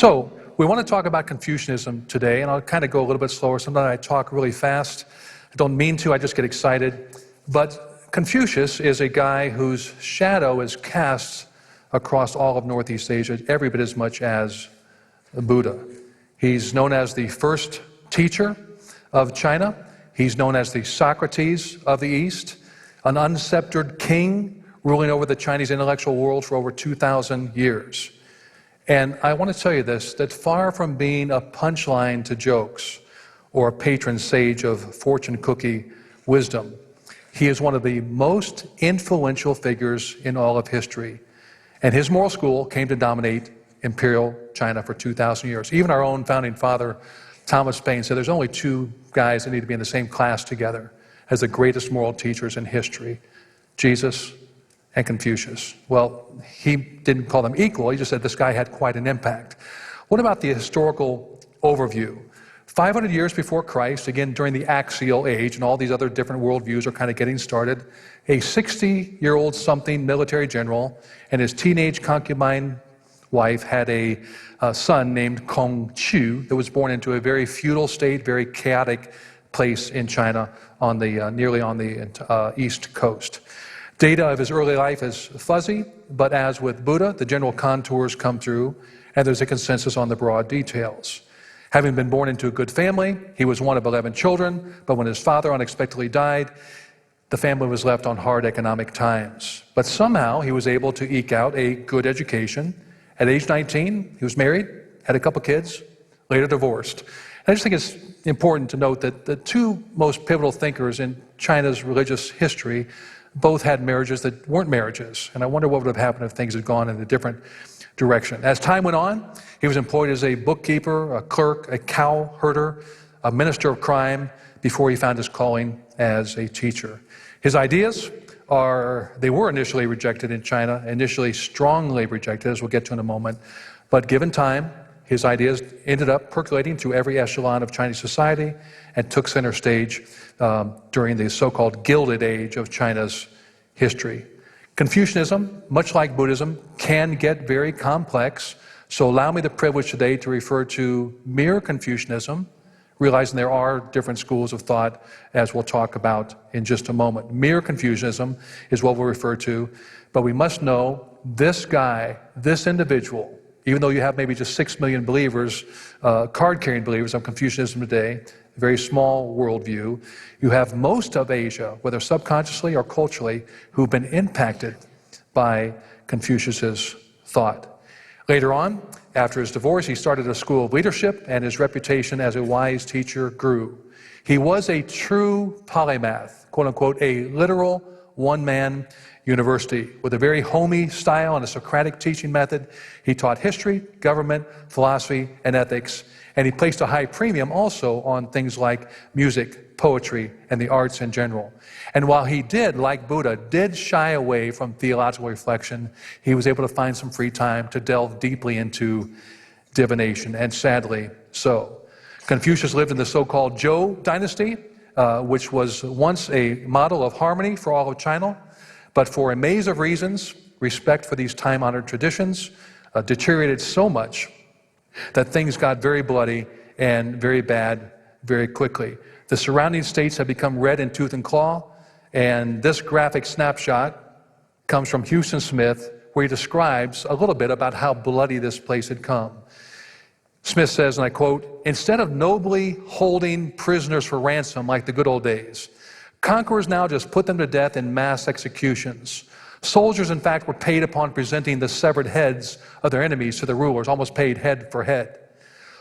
So, we want to talk about Confucianism today, and I'll kind of go a little bit slower. Sometimes I talk really fast. I don't mean to, I just get excited. But Confucius is a guy whose shadow is cast across all of Northeast Asia, every bit as much as Buddha. He's known as the first teacher of China. He's known as the Socrates of the East, an unsceptered king ruling over the Chinese intellectual world for over 2,000 years. And I want to tell you this, that far from being a punchline to jokes or a patron sage of fortune cookie wisdom, he is one of the most influential figures in all of history. And his moral school came to dominate imperial China for 2,000 years. Even our own founding father, Thomas Paine, said there's only two guys that need to be in the same class together as the greatest moral teachers in history, Jesus and Confucius. Well, he didn't call them equal, he just said this guy had quite an impact. What about the historical overview? 500 years before Christ, again during the Axial Age, and all these other different worldviews are kind of getting started, a 60-year-old something military general and his teenage concubine wife had a son named Confucius that was born into a very feudal state, very chaotic place in China on the nearly on the east coast. Data of his early life is fuzzy, but as with Buddha, the general contours come through, and there's a consensus on the broad details. Having been born into a good family, he was one of 11 children, but when his father unexpectedly died, the family was left on hard economic times. But somehow he was able to eke out a good education. At age 19, he was married, had a couple kids, later divorced. And I just think it's important to note that the two most pivotal thinkers in China's religious history both had marriages that weren't marriages. And I wonder what would have happened if things had gone in a different direction. As time went on, he was employed as a bookkeeper, a clerk, a cow herder, a minister of crime, before he found his calling as a teacher. His ideas they were initially rejected in China, initially strongly rejected, as we'll get to in a moment. But given time, his ideas ended up percolating through every echelon of Chinese society and took center stage during the so-called Gilded Age of China's history. Confucianism, much like Buddhism, can get very complex, so allow me the privilege today to refer to mere Confucianism, realizing there are different schools of thought, as we'll talk about in just a moment. Mere Confucianism is what we'll refer to, but we must know this guy, this individual, even though you have maybe just 6 million believers, card-carrying believers of Confucianism today, a very small worldview, you have most of Asia, whether subconsciously or culturally, who've been impacted by Confucius's thought. Later on, after his divorce, he started a school of leadership, and his reputation as a wise teacher grew. He was a true polymath, quote unquote, a literal one-man university with a very homey style and a Socratic teaching method. He taught history, government, philosophy, and ethics, and he placed a high premium also on things like music, poetry, and the arts in general. And while he did, like Buddha, did shy away from theological reflection, he was able to find some free time to delve deeply into divination, and sadly so. Confucius lived in the so-called Zhou dynasty, which was once a model of harmony for all of China, but for a maze of reasons, respect for these time-honored traditions deteriorated so much that things got very bloody and very bad very quickly. The surrounding states have become red in tooth and claw, and this graphic snapshot comes from Houston Smith, where he describes a little bit about how bloody this place had come. Smith says, and I quote, "Instead of nobly holding prisoners for ransom like the good old days, conquerors now just put them to death in mass executions. Soldiers, in fact, were paid upon presenting the severed heads of their enemies to the rulers, almost paid head for head.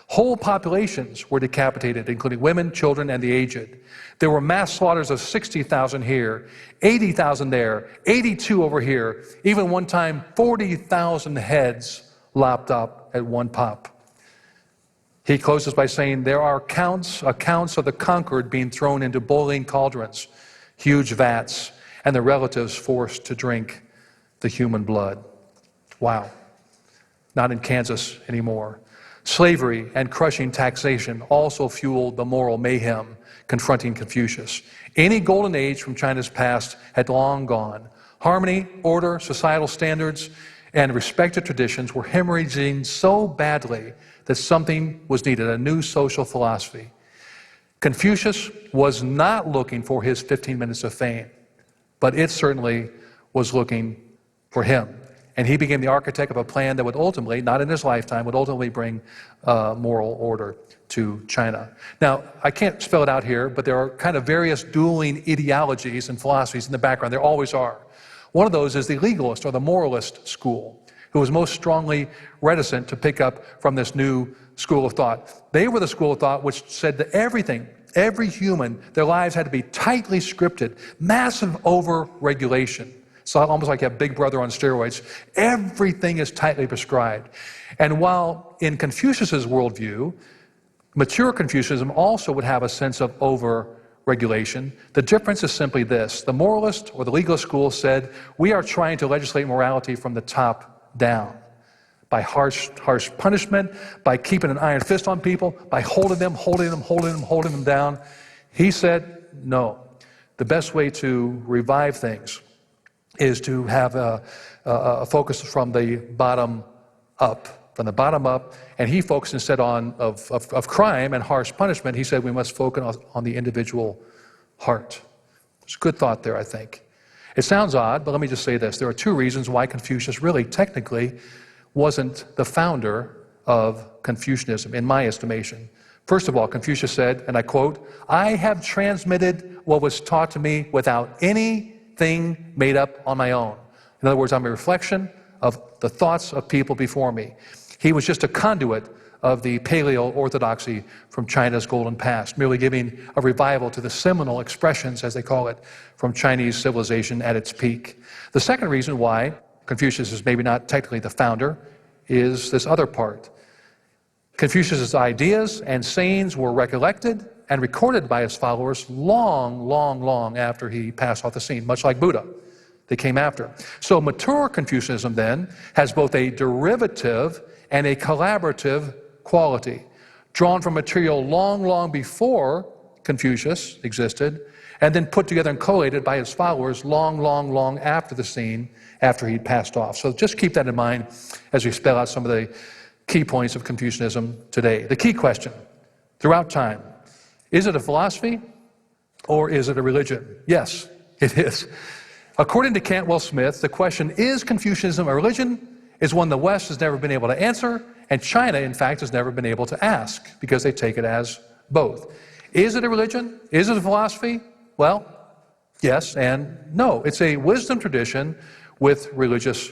Whole populations were decapitated, including women, children, and the aged. There were mass slaughters of 60,000 here, 80,000 there, 82 over here, even one time 40,000 heads lopped up at one pop." He closes by saying, "There are accounts of the conquered being thrown into boiling cauldrons, huge vats, and the relatives forced to drink the human blood." Wow. Not in Kansas anymore. Slavery and crushing taxation also fueled the moral mayhem confronting Confucius. Any golden age from China's past had long gone. Harmony, order, societal standards, and respected traditions were hemorrhaging so badly that something was needed, a new social philosophy. Confucius was not looking for his 15 minutes of fame, but it certainly was looking for him. And he became the architect of a plan that would ultimately, not in his lifetime, would ultimately bring moral order to China. Now, I can't spell it out here, but there are kind of various dueling ideologies and philosophies in the background. There always are. One of those is the legalist or the moralist school, who was most strongly reticent to pick up from this new school of thought. They were the school of thought which said that everything, every human, their lives had to be tightly scripted, massive over-regulation. So almost like you have Big Brother on steroids. Everything is tightly prescribed. And while in Confucius's worldview, mature Confucianism also would have a sense of over-regulation, the difference is simply this. The moralist or the legalist school said, we are trying to legislate morality from the top down, by harsh punishment, by keeping an iron fist on people, by holding them down. He said, no. The best way to revive things is to have a focus from the bottom up. From the bottom up, and he focused instead of crime and harsh punishment. He said we must focus on the individual heart. There's a good thought there, I think. It sounds odd, but let me just say this. There are two reasons why Confucius really technically wasn't the founder of Confucianism, in my estimation. First of all, Confucius said, and I quote, "I have transmitted what was taught to me without anything made up on my own." In other words, I'm a reflection of the thoughts of people before me. He was just a conduit of the paleo-orthodoxy from China's golden past, merely giving a revival to the seminal expressions, as they call it, from Chinese civilization at its peak. The second reason why Confucius is maybe not technically the founder is this other part. Confucius's ideas and sayings were recollected and recorded by his followers long after he passed off the scene, much like Buddha. They came after. So mature Confucianism then has both a derivative and a collaborative quality, drawn from material long before Confucius existed, and then put together and collated by his followers long after the scene, after he'd passed off. So just keep that in mind as we spell out some of the key points of Confucianism today. The key question throughout time, is it a philosophy or is it a religion? Yes, it is. According to Cantwell Smith, the question, is Confucianism a religion, is one the West has never been able to answer, and China, in fact, has never been able to ask, because they take it as both. Is it a religion? Is it a philosophy? Well, yes and no. It's a wisdom tradition with religious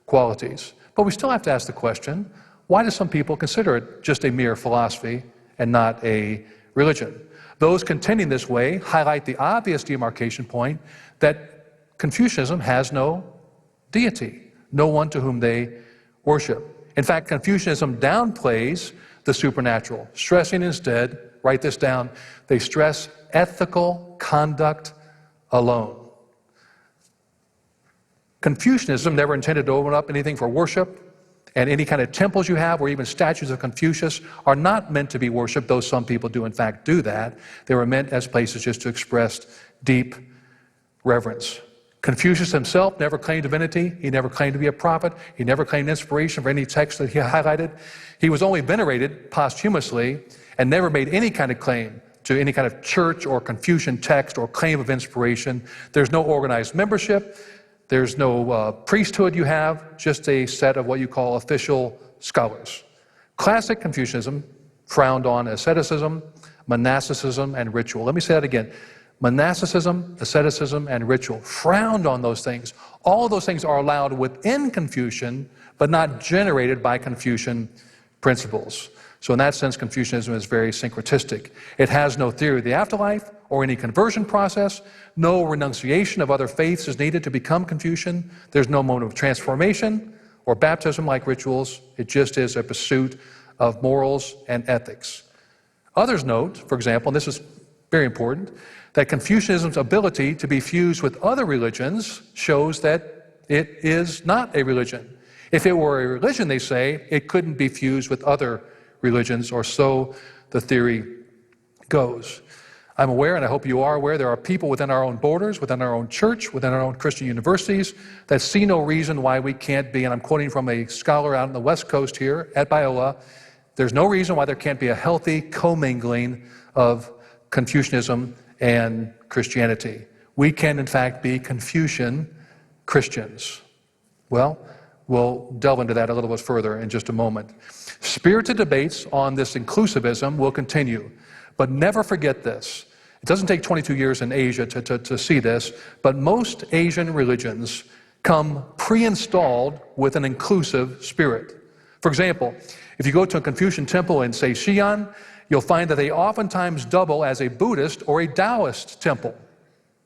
qualities. But we still have to ask the question, why do some people consider it just a mere philosophy and not a religion? Those contending this way highlight the obvious demarcation point that Confucianism has no deity, no one to whom they worship. In fact, Confucianism downplays the supernatural, stressing instead, write this down, they stress ethical conduct alone. Confucianism never intended to open up anything for worship, and any kind of temples you have or even statues of Confucius are not meant to be worshipped, though some people do in fact do that. They were meant as places just to express deep reverence. Confucius himself never claimed divinity. He never claimed to be a prophet. He never claimed inspiration for any text that he highlighted. He was only venerated posthumously and never made any kind of claim to any kind of church or Confucian text or claim of inspiration. There's no organized membership. There's no priesthood you have, just a set of what you call official scholars. Classic Confucianism frowned on asceticism, monasticism, and ritual. Let me say that again. Monasticism, asceticism, and ritual frowned on those things. All of those things are allowed within Confucian, but not generated by Confucian principles. So in that sense, Confucianism is very syncretistic. It has no theory of the afterlife or any conversion process. No renunciation of other faiths is needed to become Confucian. There's no mode of transformation or baptism like rituals. It just is a pursuit of morals and ethics. Others note, for example, and this is very important, that Confucianism's ability to be fused with other religions shows that it is not a religion. If it were a religion, they say, it couldn't be fused with other religions, or so the theory goes. I'm aware, and I hope you are aware, there are people within our own borders, within our own church, within our own Christian universities, that see no reason why we can't be, and I'm quoting from a scholar out on the West Coast here at Biola, There's no reason why there can't be a healthy commingling of Confucianism and Christianity. We can, in fact, be Confucian Christians. Well, we'll delve into that a little bit further in just a moment. Spirited debates on this inclusivism will continue, but never forget this. It doesn't take 22 years in Asia to see this, but most Asian religions come pre-installed with an inclusive spirit. For example, if you go to a Confucian temple in, say, Xi'an, you'll find that they oftentimes double as a Buddhist or a Taoist temple.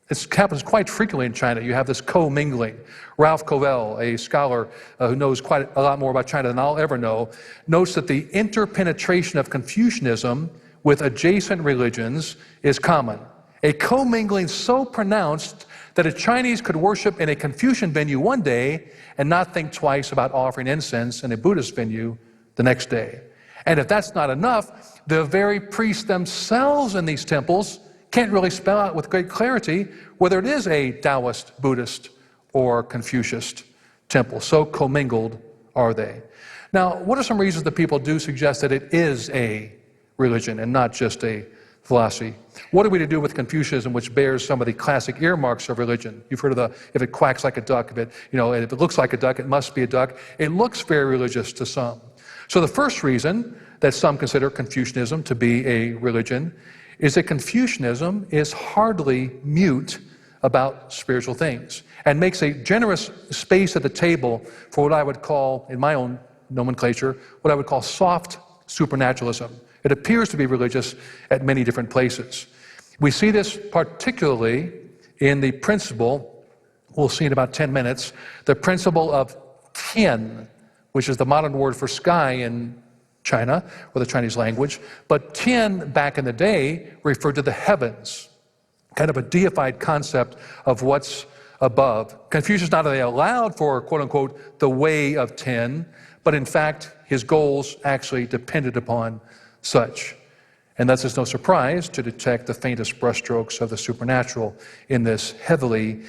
It happens quite frequently in China. You have this co-mingling. Ralph Covell, a scholar who knows quite a lot more about China than I'll ever know, notes that the interpenetration of Confucianism with adjacent religions is common. A co-mingling so pronounced that a Chinese could worship in a Confucian venue one day and not think twice about offering incense in a Buddhist venue the next day. And if that's not enough, the very priests themselves in these temples can't really spell out with great clarity whether it is a Taoist, Buddhist, or Confucianist temple. So commingled are they. Now, what are some reasons that people do suggest that it is a religion and not just a philosophy? What are we to do with Confucianism, which bears some of the classic earmarks of religion? You've heard of the, if it quacks like a duck, if it looks like a duck, it must be a duck. It looks very religious to some. So the first reason that some consider Confucianism to be a religion is that Confucianism is hardly mute about spiritual things and makes a generous space at the table for what I would call, in my own nomenclature, what I would call soft supernaturalism. It appears to be religious at many different places. We see this particularly in the principle, we'll see in about 10 minutes, the principle of Tian, which is the modern word for sky in China, or the Chinese language. But Tian, back in the day, referred to the heavens, kind of a deified concept of what's above. Confucius not only allowed for, quote-unquote, the way of Tian, but in fact, his goals actually depended upon such. And thus it's no surprise to detect the faintest brushstrokes of the supernatural in this heavily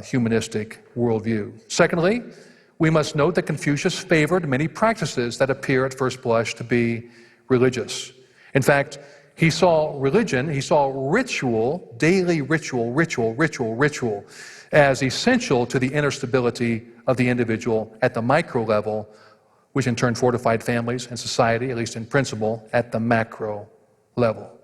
humanistic worldview. Secondly, we must note that Confucius favored many practices that appear at first blush to be religious. In fact, he saw religion, he saw ritual, daily ritual, as essential to the inner stability of the individual at the micro level, which in turn fortified families and society, at least in principle, at the macro level.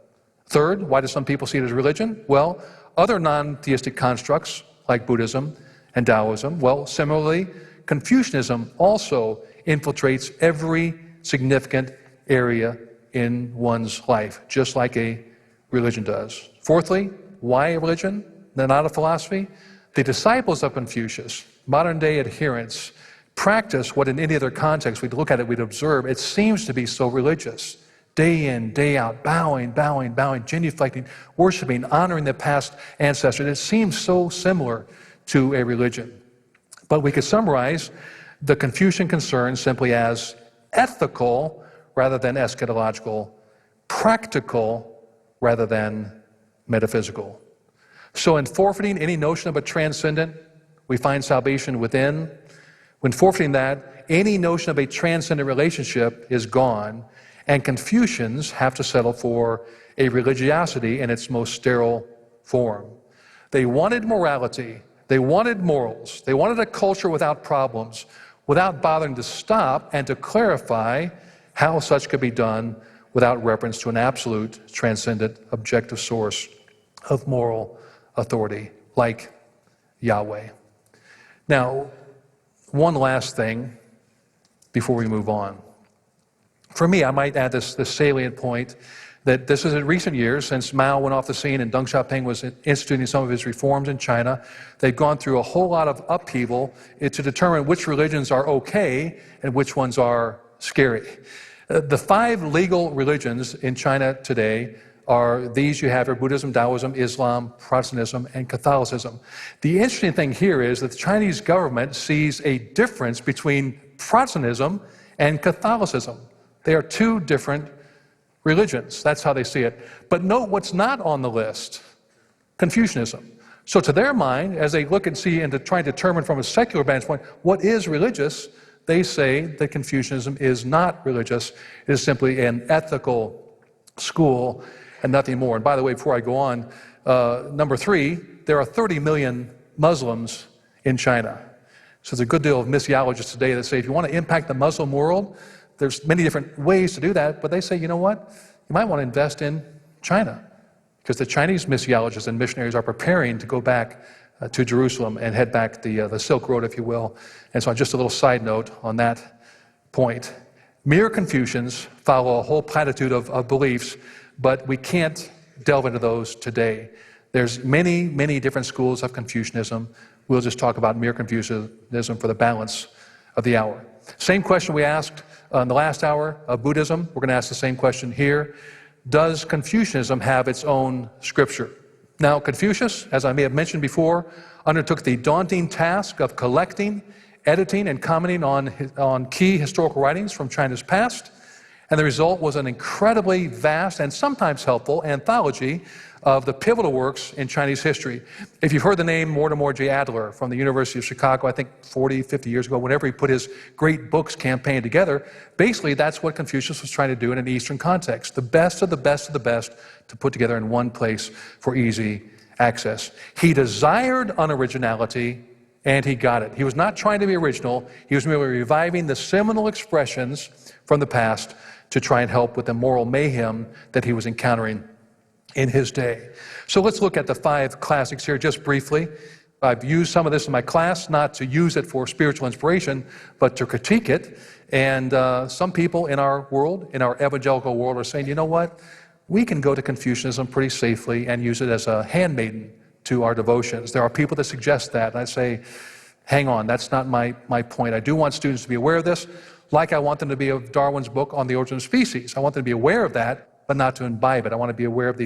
Third, why do some people see it as religion? Well, other non-theistic constructs like Buddhism and Taoism, well, similarly, Confucianism also infiltrates every significant area in one's life, just like a religion does. Fourthly, why a religion? Not a philosophy? The disciples of Confucius, modern-day adherents, practice what in any other context we'd look at it, we'd observe, it seems to be so religious. Day in, day out, bowing, genuflecting, worshiping, honoring the past ancestors. It seems so similar to a religion. But we could summarize the Confucian concerns simply as ethical rather than eschatological, practical rather than metaphysical. So in forfeiting any notion of a transcendent, we find salvation within. When forfeiting that, any notion of a transcendent relationship is gone, and Confucians have to settle for a religiosity in its most sterile form. They wanted morality. They wanted morals. They wanted a culture without problems, without bothering to stop and to clarify how such could be done without reference to an absolute, transcendent, objective source of moral authority, like Yahweh. Now, one last thing before we move on. For me, I might add this salient point that this is in recent years, since Mao went off the scene and Deng Xiaoping was instituting some of his reforms in China, they've gone through a whole lot of upheaval to determine which religions are okay and which ones are scary. The 5 legal religions in China today are these you have here: Buddhism, Taoism, Islam, Protestantism, and Catholicism. The interesting thing here is that the Chinese government sees a difference between Protestantism and Catholicism. They are 2 different religions. That's how they see it. But note what's not on the list: Confucianism. So to their mind, as they look and see and to try and determine from a secular vantage point what is religious, they say that Confucianism is not religious. It is simply an ethical school and nothing more. And by the way, before I go on, number 3, there are 30 million Muslims in China. So there's a good deal of missiologists today that say if you want to impact the Muslim world, there's many different ways to do that, but they say, you know what? You might want to invest in China, because the Chinese missiologists and missionaries are preparing to go back to Jerusalem and head back the Silk Road, if you will. And so just a little side note on that point. Mere Confucians follow a whole platitude of beliefs, but we can't delve into those today. There's many, many different schools of Confucianism. We'll just talk about mere Confucianism for the balance of the hour. Same question we asked in the last hour of Buddhism. We're going to ask the same question here. Does Confucianism have its own scripture? Now, Confucius, as I may have mentioned before, undertook the daunting task of collecting, editing, and commenting on key historical writings from China's past. And the result was an incredibly vast and sometimes helpful anthology of the pivotal works in Chinese history. If you've heard the name Mortimer J. Adler from the University of Chicago, I think 40, 50 years ago, whenever he put his Great Books campaign together, basically that's what Confucius was trying to do in an Eastern context. The best of the best of the best to put together in one place for easy access. He desired unoriginality, and he got it. He was not trying to be original. He was merely reviving the seminal expressions from the past to try and help with the moral mayhem that he was encountering in his day. So let's look at the 5 classics here just briefly. I've used some of this in my class, not to use it for spiritual inspiration, but to critique it. And some people in our world, in our evangelical world, are saying, you know what? We can go to Confucianism pretty safely and use it as a handmaiden to our devotions. There are people that suggest that, and I say, hang on, that's not my point. I do want students to be aware of this, like I want them to be of Darwin's book on the origin of species. I want them to be aware of that, but not to imbibe it. I want to be aware of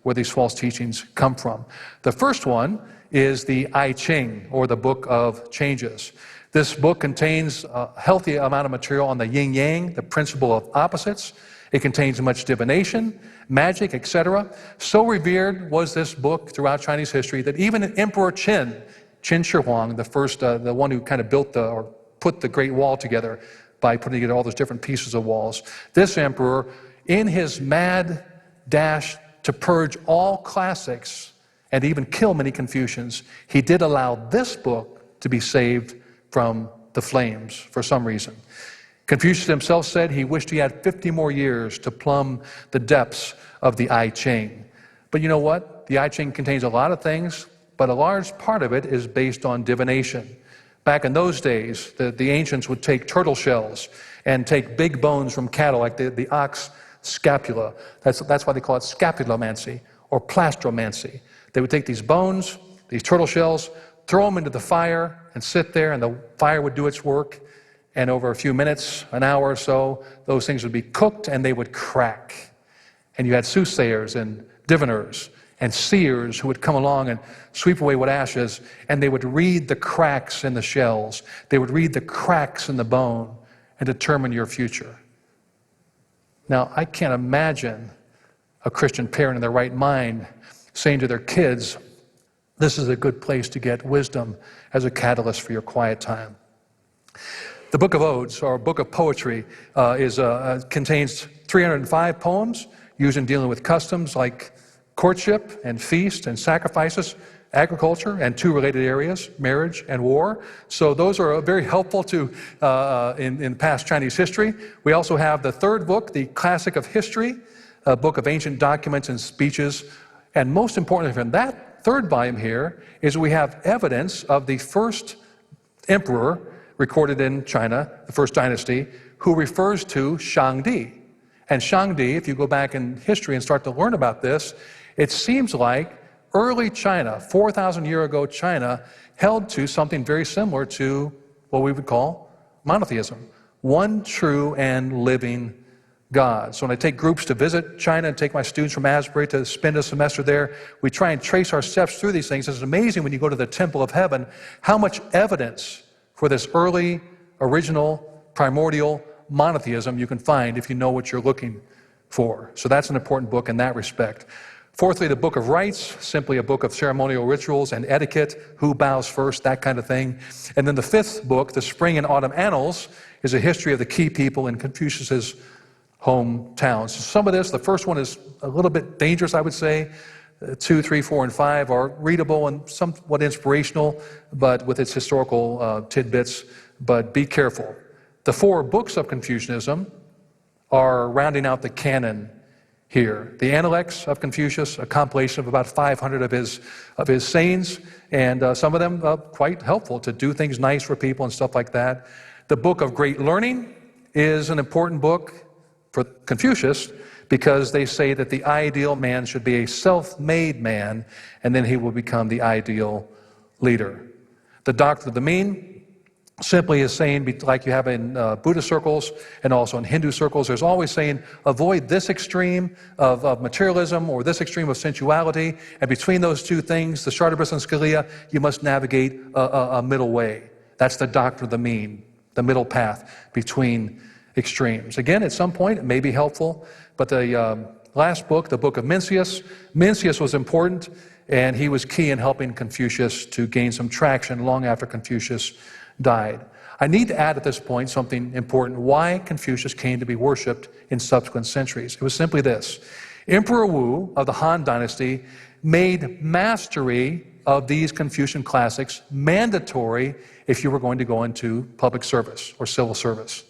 where these false teachings come from. The first one is the I Ching, or the Book of Changes. This book contains a healthy amount of material on the yin-yang, the principle of opposites. It contains much divination, magic, etc. So revered was this book throughout Chinese history that even Emperor Qin Shi Huang, the one who kind of built or put the Great Wall together by putting together all those different pieces of walls, this emperor, in his mad dash to purge all classics and even kill many Confucians, he did allow this book to be saved from the flames for some reason. Confucius himself said he wished he had 50 more years to plumb the depths of the I Ching. But you know what? The I Ching contains a lot of things, but a large part of it is based on divination. Back in those days, the ancients would take turtle shells and take big bones from cattle, like the ox scapula. That's why they call it scapulomancy or plastromancy. They would take these bones, these turtle shells, throw them into the fire and sit there, and the fire would do its work. And over a few minutes, an hour or so, those things would be cooked and they would crack. And you had soothsayers and diviners and seers who would come along and sweep away with ashes, and they would read the cracks in the shells. They would read the cracks in the bone and determine your future. Now, I can't imagine a Christian parent in their right mind saying to their kids, this is a good place to get wisdom as a catalyst for your quiet time. The Book of Odes, or Book of Poetry, contains 305 poems used in dealing with customs like courtship and feast and sacrifices, agriculture, and 2 related areas, marriage and war. So those are very helpful in past Chinese history. We also have the 3rd book, the Classic of History, a book of ancient documents and speeches. And most importantly from that 3rd volume here is we have evidence of the first emperor recorded in China, the first dynasty, who refers to Shangdi. And Shangdi, if you go back in history and start to learn about this, it seems like early China, 4,000 year ago China, held to something very similar to what we would call monotheism. One true and living God. So when I take groups to visit China and take my students from Asbury to spend a semester there, we try and trace our steps through these things. It's amazing when you go to the Temple of Heaven, how much evidence for this early, original, primordial monotheism you can find if you know what you're looking for. So that's an important book in that respect. Fourthly, the Book of Rites, simply a book of ceremonial rituals and etiquette, who bows first, that kind of thing. And then the fifth book, the Spring and Autumn Annals, is a history of the key people in Confucius's hometowns. Some of this, the first one is a little bit dangerous, I would say. 2, 3, 4, and 5 are readable and somewhat inspirational, but with its historical tidbits, but be careful. The 4 books of Confucianism are rounding out the canon here. The Analects of Confucius, a compilation of about 500 of his sayings, and some of them quite helpful to do things nice for people and stuff like that. The Book of Great Learning is an important book for Confucius because they say that the ideal man should be a self-made man, and then he will become the ideal leader. The Doctrine of the Mean simply is saying, like you have in Buddhist circles and also in Hindu circles, there's always saying, avoid this extreme of materialism or this extreme of sensuality, and between those two things, the Chartibus and Scalia, you must navigate a middle way. That's the Doctrine of the Mean, the middle path between extremes. Again, at some point, it may be helpful, but the last book, the Book of Mencius was important, and he was key in helping Confucius to gain some traction long after Confucius died. I need to add at this point something important, why Confucius came to be worshipped in subsequent centuries. It was simply this. Emperor Wu of the Han Dynasty made mastery of these Confucian classics mandatory if you were going to go into public service or civil service.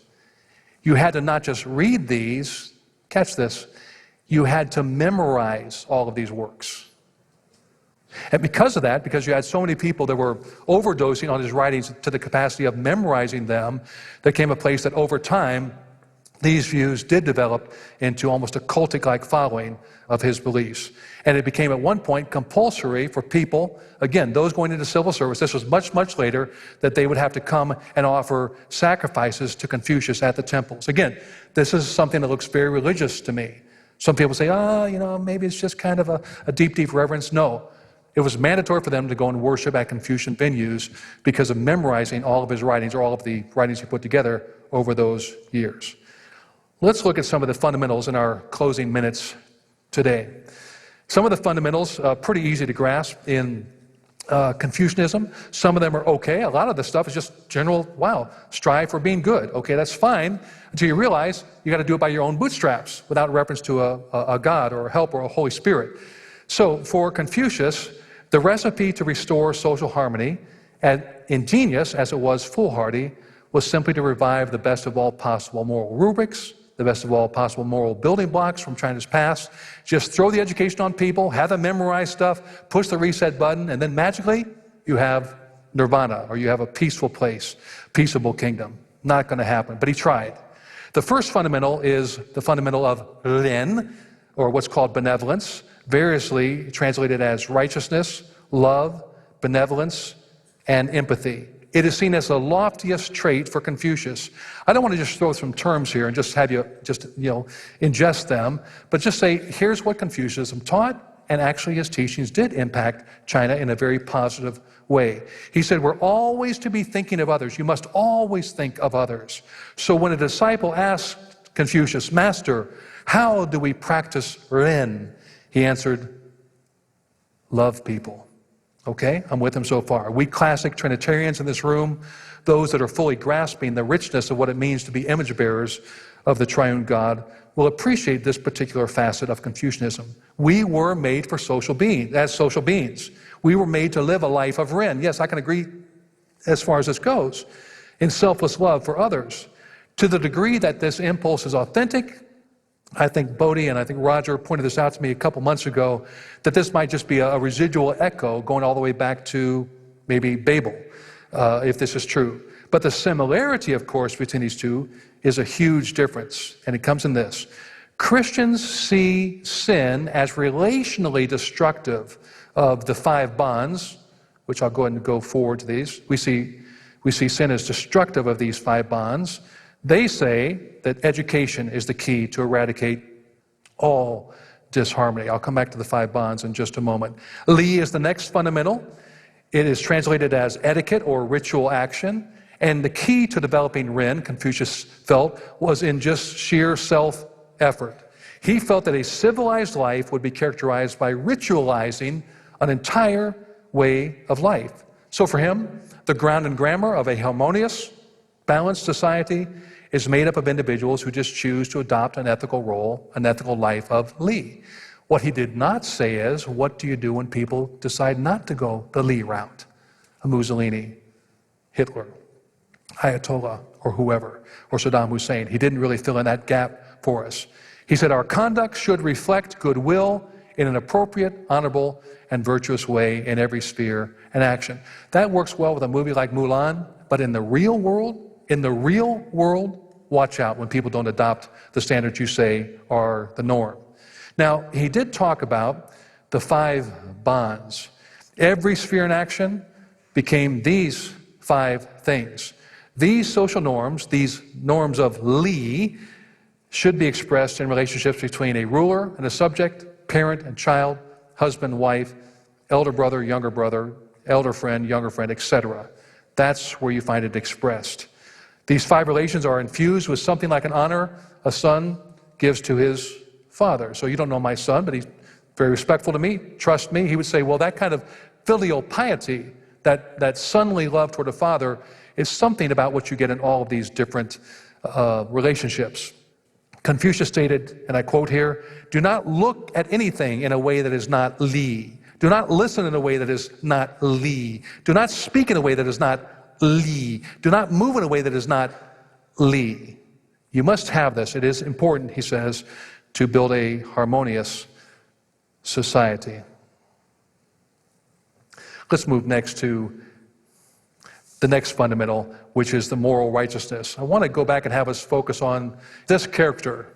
You had to not just read these, catch this, you had to memorize all of these works. And because of that, because you had so many people that were overdosing on his writings to the capacity of memorizing them, there came a place that over time, these views did develop into almost a cultic-like following of his beliefs. And it became at one point compulsory for people, again, those going into civil service, this was much, much later, that they would have to come and offer sacrifices to Confucius at the temples. Again, this is something that looks very religious to me. Some people say, maybe it's just kind of a deep, deep reverence. No. It was mandatory for them to go and worship at Confucian venues because of memorizing all of his writings or all of the writings he put together over those years. Let's look at some of the fundamentals in our closing minutes today. Some of the fundamentals are pretty easy to grasp in Confucianism. Some of them are okay. A lot of the stuff is just general, strive for being good. Okay, that's fine until you realize you got to do it by your own bootstraps without reference to a God or a help or a Holy Spirit. So for Confucius, the recipe to restore social harmony, ingenious as it was foolhardy, was simply to revive the best of all possible moral rubrics, the best of all possible moral building blocks from China's past. Just throw the education on people, have them memorize stuff, push the reset button, and then magically you have nirvana, or you have a peaceful place, peaceable kingdom. Not going to happen, but he tried. The first fundamental is the fundamental of ren, or what's called benevolence, variously translated as righteousness, love, benevolence, and empathy. It is seen as the loftiest trait for Confucius. I don't want to just throw some terms here and just have you ingest them, but just say, here's what Confucianism taught, and actually his teachings did impact China in a very positive way. He said, we're always to be thinking of others. You must always think of others. So when a disciple asked Confucius, Master, how do we practice ren? He answered, love people. Okay, I'm with him so far. We classic Trinitarians in this room, those that are fully grasping the richness of what it means to be image bearers of the triune God, will appreciate this particular facet of Confucianism. We were made for social beings, as social beings. We were made to live a life of ren. Yes, I can agree as far as this goes, in selfless love for others. To the degree that this impulse is authentic, I think Bodhi and I think Roger pointed this out to me a couple months ago, that this might just be a residual echo going all the way back to maybe Babel, if this is true. But the similarity, of course, between these two is a huge difference, and it comes in this. Christians see sin as relationally destructive of the 5 bonds, which I'll go ahead and go forward to these. We see sin as destructive of these 5 bonds. They say that education is the key to eradicate all disharmony. I'll come back to the 5 bonds in just a moment. Li is the next fundamental. It is translated as etiquette or ritual action. And the key to developing ren, Confucius felt, was in just sheer self-effort. He felt that a civilized life would be characterized by ritualizing an entire way of life. So for him, the ground and grammar of a harmonious, balanced society is made up of individuals who just choose to adopt an ethical role, an ethical life of Li. What he did not say is, what do you do when people decide not to go the Li route? A Mussolini, Hitler, Ayatollah, or whoever, or Saddam Hussein. He didn't really fill in that gap for us. He said our conduct should reflect goodwill in an appropriate, honorable, and virtuous way in every sphere and action. That works well with a movie like Mulan, but in the real world, watch out when people don't adopt the standards you say are the norm. Now, he did talk about the 5 bonds. Every sphere and action became these 5 things. These social norms, these norms of Li, should be expressed in relationships between a ruler and a subject, parent and child, husband, wife, elder brother, elder friend, younger friend, etc. That's where you find it expressed. These 5 relations are infused with something like an honor a son gives to his father. So you don't know my son, but he's very respectful to me, trust me. He would say, well, that kind of filial piety, that sonly love toward a father, is something about what you get in all of these different relationships. Confucius stated, and I quote here, do not look at anything in a way that is not Li. Do not listen in a way that is not Li. Do not speak in a way that is not Li. Do not move in a way that is not Li. You must have this. It is important, he says, to build a harmonious society. Let's move next to the next fundamental, which is the moral righteousness. I want to go back and have us focus on this character.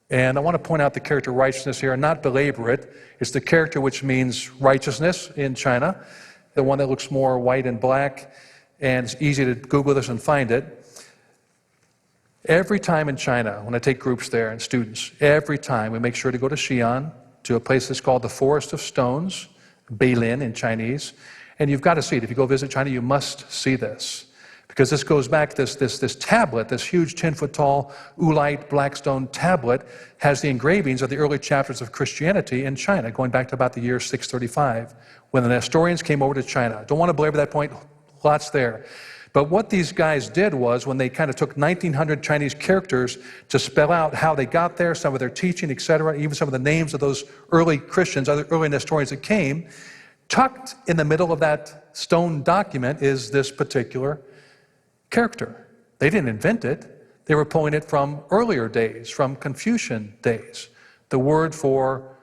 And I want to point out the character righteousness here and not belabor it. It's the character which means righteousness in China, the one that looks more white and black, and it's easy to Google this and find it. Every time in China, when I take groups there and students, every time we make sure to go to Xi'an, to a place that's called the Forest of Stones, Beilin in Chinese, and you've got to see it. If you go visit China, you must see this. Because this goes back, this tablet, this huge 10-foot tall oolite blackstone tablet, has the engravings of the early chapters of Christianity in China, going back to about the year 635, when the Nestorians came over to China. Don't want to belabor that point, lots there. But what these guys did was, when they kind of took 1,900 Chinese characters to spell out how they got there, some of their teaching, etc., even some of the names of those early Christians, other early Nestorians that came, tucked in the middle of that stone document is this particular character. They didn't invent it. They were pulling it from earlier days, from Confucian days, the word for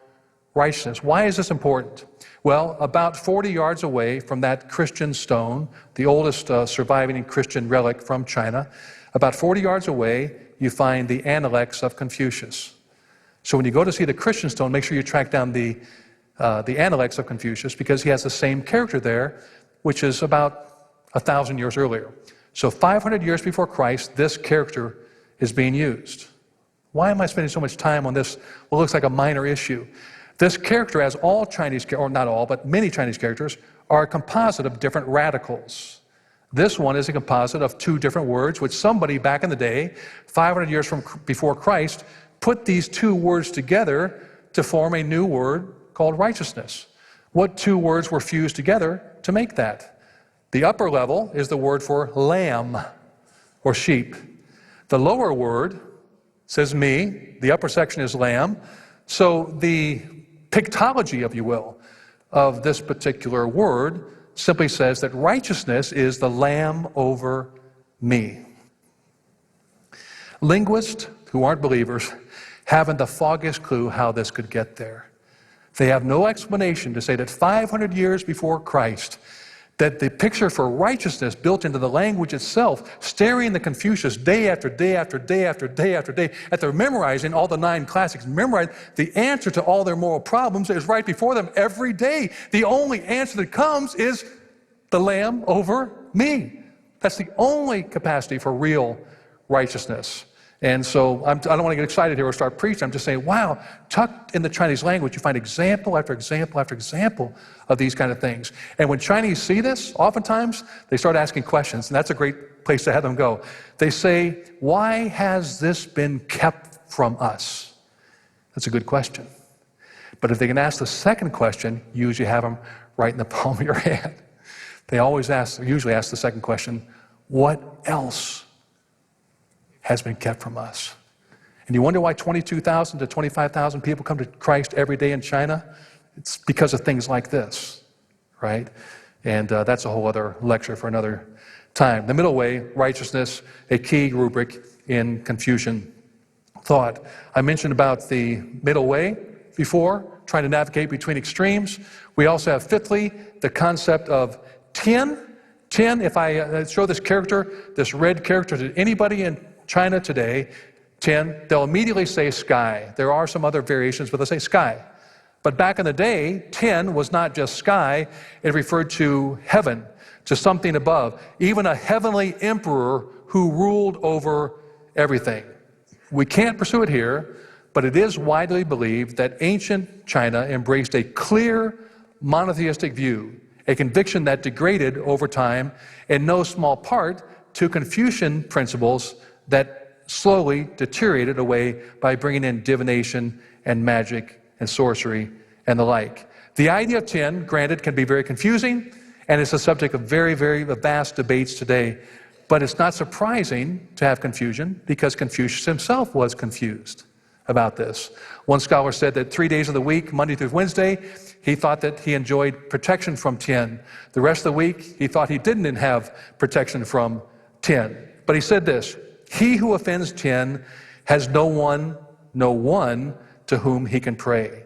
righteousness. Why is this important? Well, about 40 yards away from that Christian stone, the oldest surviving Christian relic from China, about 40 yards away, you find the Analects of Confucius. So when you go to see the Christian stone, make sure you track down the Analects of Confucius, because he has the same character there, which is about 1,000 years earlier. So 500 years before Christ, this character is being used. Why am I spending so much time on this, what looks like a minor issue? This character, as all Chinese, or not all, but many Chinese characters, are a composite of different radicals. This one is a composite of 2 different words, which somebody back in the day, 500 years before Christ, put these 2 words together to form a new word called righteousness. What 2 words were fused together to make that? The upper level is the word for lamb, or sheep. The lower word says me. The upper section is lamb. So the pictology, if you will, of this particular word simply says that righteousness is the lamb over me. Linguists who aren't believers haven't the foggiest clue how this could get there. They have no explanation to say that 500 years before Christ, that the picture for righteousness built into the language itself, staring the Confucius day after day after day after day after day, after memorizing all the 9 classics, memorize the answer to all their moral problems is right before them every day. The only answer that comes is the lamb over me. That's the only capacity for real righteousness. And so I don't want to get excited here or start preaching. I'm just saying, wow, tucked in the Chinese language, you find example after example after example of these kind of things. And when Chinese see this, oftentimes they start asking questions, and that's a great place to have them go. They say, why has this been kept from us? That's a good question. But if they can ask the second question, you usually have them right in the palm of your hand. They usually ask the second question, what else has been kept from us? And you wonder why 22,000 to 25,000 people come to Christ every day in China? It's because of things like this, right? And that's a whole other lecture for another time. The middle way, righteousness, a key rubric in Confucian thought. I mentioned about the middle way before, trying to navigate between extremes. We also have, fifthly, the concept of Tian. Tian, if I show this character, this red character, to anybody in China today, Tian, they'll immediately say sky. There are some other variations, but they'll say sky. But back in the day, Tian was not just sky. It referred to heaven, to something above. Even a heavenly emperor who ruled over everything. We can't pursue it here, but it is widely believed that ancient China embraced a clear monotheistic view, a conviction that degraded over time, in no small part, to Confucian principles that slowly deteriorated away by bringing in divination and magic and sorcery and the like. The idea of Tian, granted, can be very confusing, and it's a subject of very, very vast debates today. But it's not surprising to have confusion, because Confucius himself was confused about this. One scholar said that 3 days of the week, Monday through Wednesday, he thought that he enjoyed protection from Tian. The rest of the week, he thought he didn't have protection from Tian. But he said this, he who offends Tian has no one to whom he can pray.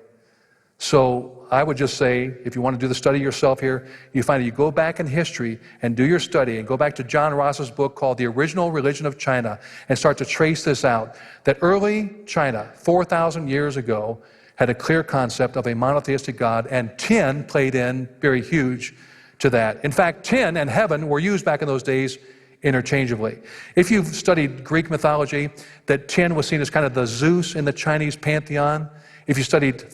So I would just say, if you want to do the study yourself here, you find that you go back in history and do your study and go back to John Ross's book called The Original Religion of China and start to trace this out, that early China, 4,000 years ago, had a clear concept of a monotheistic God, and Tian played in very huge to that. In fact, Tian and heaven were used back in those days interchangeably. If you've studied Greek mythology, that Tian was seen as kind of the Zeus in the Chinese pantheon. If you studied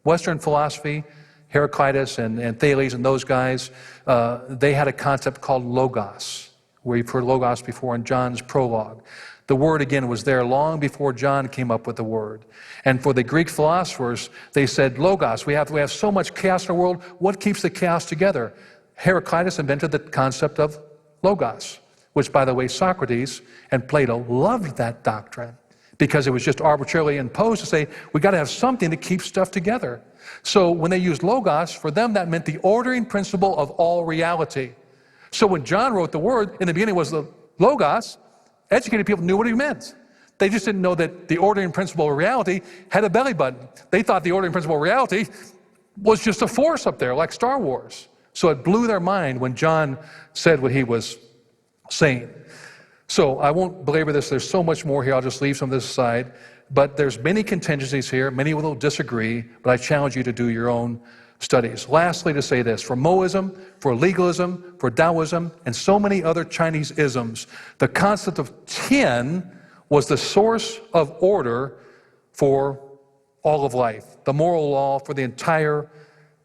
Western philosophy, Heraclitus and Thales and those guys, they had a concept called logos, where you've heard logos before in John's prologue. The word, again, was there long before John came up with the word. And for the Greek philosophers, they said, logos, we have so much chaos in our world, what keeps the chaos together? Heraclitus invented the concept of logos, which, by the way, Socrates and Plato loved that doctrine, because it was just arbitrarily imposed to say, we got to have something to keep stuff together. So when they used logos, for them that meant the ordering principle of all reality. So when John wrote the word, in the beginning was the logos, educated people knew what he meant. They just didn't know that the ordering principle of reality had a belly button. They thought the ordering principle of reality was just a force up there, like Star Wars. So it blew their mind when John said what he was saying. So I won't belabor this. There's so much more here. I'll just leave some of this aside. But there's many contingencies here. Many will disagree, but I challenge you to do your own studies. Lastly, to say this, for Moism, for legalism, for Taoism, and so many other Chinese isms, the concept of Tian was the source of order for all of life, the moral law for the entire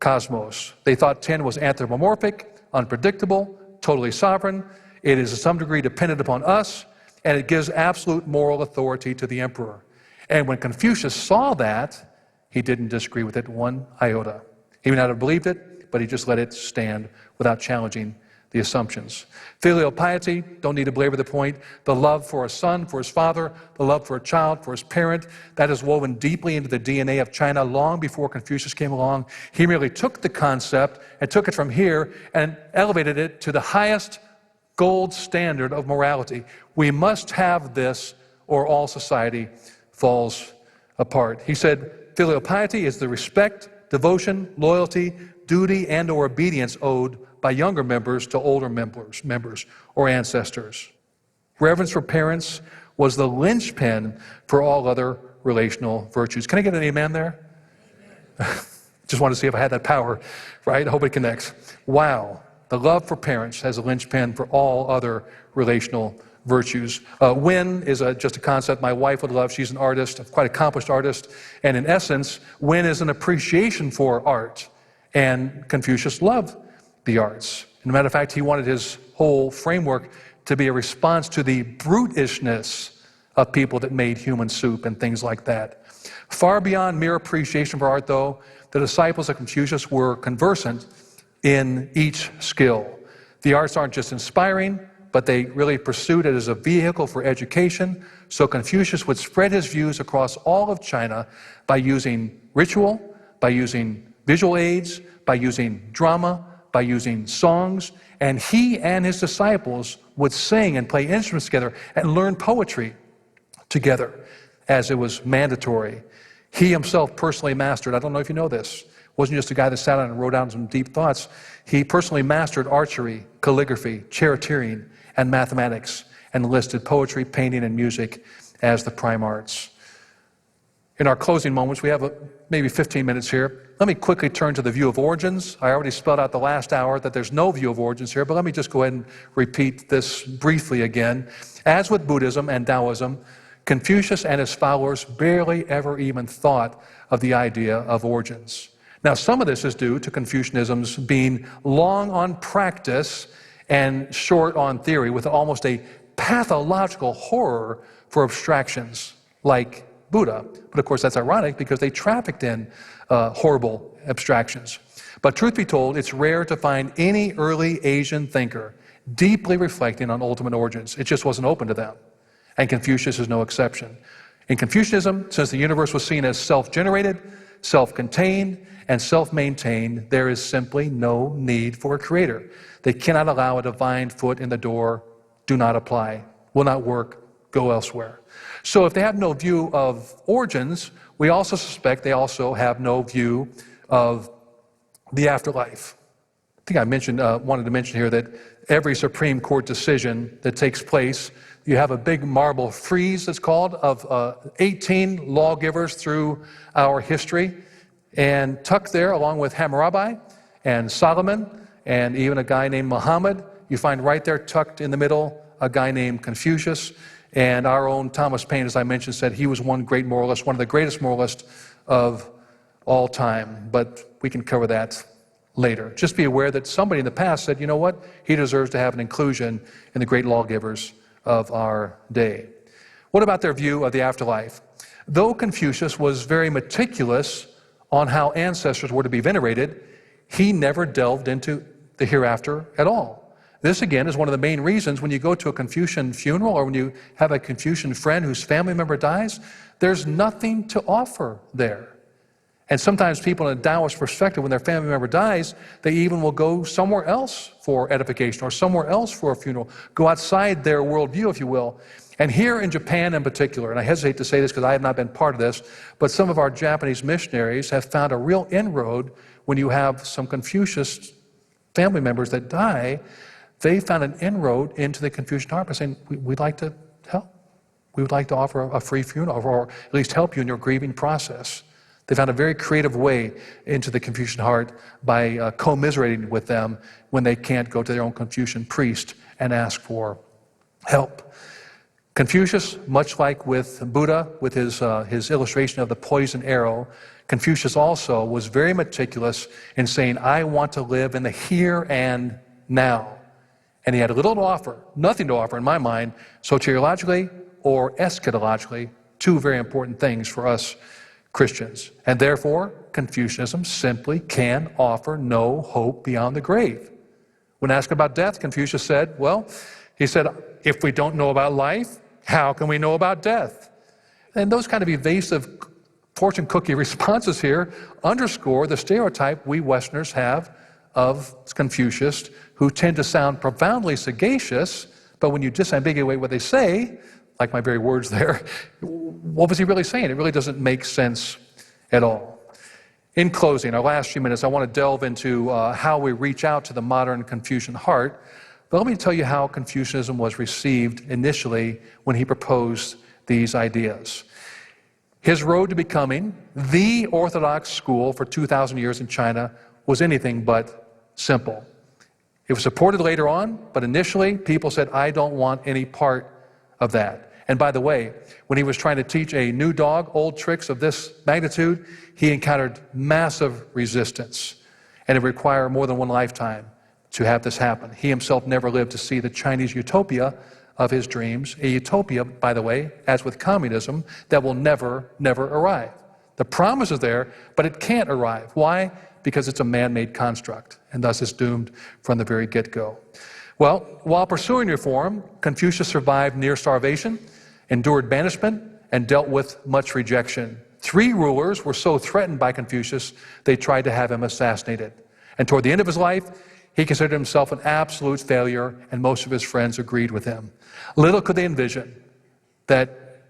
cosmos. They thought Tian was anthropomorphic, unpredictable, totally sovereign. It is to some degree dependent upon us, and it gives absolute moral authority to the emperor. And when Confucius saw that, he didn't disagree with it one iota. He may not have believed it, but he just let it stand without challenging the assumptions. Filial piety, don't need to belabor the point. The love for a son, for his father, the love for a child, for his parent, that is woven deeply into the DNA of China long before Confucius came along. He merely took the concept and took it from here and elevated it to the highest gold standard of morality. We must have this or all society falls apart. He said, filial piety is the respect, devotion, loyalty, duty, and or obedience owed by younger members to older members or ancestors. Reverence for parents was the linchpin for all other relational virtues. Can I get an amen there? Just want to see if I had that power, right? I hope it connects. Wow. The love for parents has a linchpin for all other relational virtues. Win is just a concept my wife would love. She's an artist, a quite accomplished artist. And in essence, win is an appreciation for art. And Confucius loved the arts. As a matter of fact, he wanted his whole framework to be a response to the brutishness of people that made human soup and things like that. Far beyond mere appreciation for art, though, the disciples of Confucius were conversant in each skill. The arts aren't just inspiring, but they really pursued it as a vehicle for education. So Confucius would spread his views across all of China by using ritual, by using visual aids, by using drama, by using songs, and he and his disciples would sing and play instruments together and learn poetry together as it was mandatory. He himself personally mastered, I don't know if you know this, wasn't just a guy that sat down and wrote down some deep thoughts. He personally mastered archery, calligraphy, charioteering, and mathematics, and listed poetry, painting, and music as the prime arts. In our closing moments, we have maybe 15 minutes here. Let me quickly turn to the view of origins. I already spelled out the last hour that there's no view of origins here, but let me just go ahead and repeat this briefly again. As with Buddhism and Taoism, Confucius and his followers barely ever even thought of the idea of origins. Now, some of this is due to Confucianism's being long on practice and short on theory, with almost a pathological horror for abstractions like Buddha. But of course, that's ironic because they trafficked in horrible abstractions. But truth be told, it's rare to find any early Asian thinker deeply reflecting on ultimate origins. It just wasn't open to them. And Confucius is no exception. In Confucianism, since the universe was seen as self-generated, self-contained, and self-maintained, there is simply no need for a creator. They cannot allow a divine foot in the door. Do not apply. Will not work. Go elsewhere. So if they have no view of origins, we also suspect they also have no view of the afterlife. I think I wanted to mention here that every Supreme Court decision that takes place, you have a big marble frieze, it's called, of 18 lawgivers through our history. And tucked there, along with Hammurabi and Solomon and even a guy named Muhammad, you find right there tucked in the middle a guy named Confucius. And our own Thomas Paine, as I mentioned, said he was one great moralist, one of the greatest moralists of all time. But we can cover that later. Just be aware that somebody in the past said, you know what, he deserves to have an inclusion in the great lawgivers of our day. What about their view of the afterlife? Though Confucius was very meticulous on how ancestors were to be venerated, he never delved into the hereafter at all. This, again, is one of the main reasons when you go to a Confucian funeral or when you have a Confucian friend whose family member dies, there's nothing to offer there. And sometimes people in a Taoist perspective, when their family member dies, they even will go somewhere else for edification or somewhere else for a funeral, go outside their worldview, if you will. And here in Japan in particular, and I hesitate to say this because I have not been part of this, but some of our Japanese missionaries have found a real inroad when you have some Confucius family members that die. They found an inroad into the Confucian heart by saying, we'd like to help. We would like to offer a free funeral or at least help you in your grieving process. They found a very creative way into the Confucian heart by commiserating with them when they can't go to their own Confucian priest and ask for help. Confucius, much like with Buddha, with his illustration of the poisoned arrow, Confucius also was very meticulous in saying, I want to live in the here and now. And he had little to offer, nothing to offer in my mind, soteriologically or eschatologically, two very important things for us Christians. And therefore, Confucianism simply can offer no hope beyond the grave. When asked about death, Confucius said, if we don't know about life, how can we know about death? And those kind of evasive fortune cookie responses here underscore the stereotype we Westerners have of Confucius, who tend to sound profoundly sagacious, but when you disambiguate what they say, like my very words there, what was he really saying? It really doesn't make sense at all. In closing, our last few minutes, I want to delve into how we reach out to the modern Confucian heart. But let me tell you how Confucianism was received initially when he proposed these ideas. His road to becoming the orthodox school for 2,000 years in China was anything but simple. It was supported later on, but initially people said, I don't want any part of that. And by the way, when he was trying to teach a new dog old tricks of this magnitude, he encountered massive resistance, and it required more than one lifetime to have this happen. He himself never lived to see the Chinese utopia of his dreams, a utopia, by the way, as with communism, that will never, never arrive. The promise is there, but it can't arrive. Why? Because it's a man-made construct, and thus it's doomed from the very get-go. Well, while pursuing reform, Confucius survived near starvation, endured banishment, and dealt with much rejection. 3 rulers were so threatened by Confucius, they tried to have him assassinated. And toward the end of his life, he considered himself an absolute failure, and most of his friends agreed with him. Little could they envision that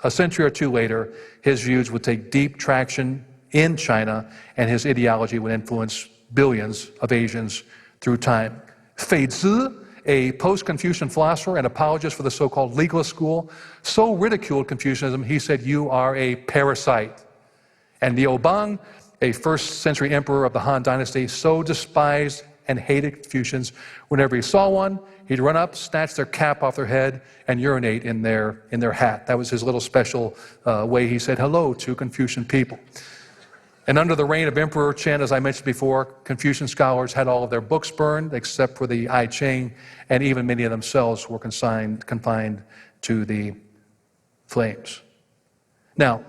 a century or 2 later, his views would take deep traction in China, and his ideology would influence billions of Asians through time. Fei Zi, a post-Confucian philosopher and apologist for the so-called legalist school, so ridiculed Confucianism, he said, "You are a parasite." And Liu Bang, a first-century emperor of the Han Dynasty, so despised and hated Confucians, whenever he saw one, he'd run up, snatch their cap off their head, and urinate in their hat. That was his little special way he said hello to Confucian people. And under the reign of Emperor Chen, as I mentioned before, Confucian scholars had all of their books burned, except for the I Ching, and even many of themselves were confined to the flames. Now,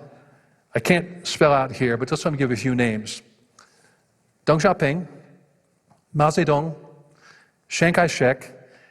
I can't spell out here, but just want to give a few names. Deng Xiaoping, Mao Zedong, Chiang Kai-shek,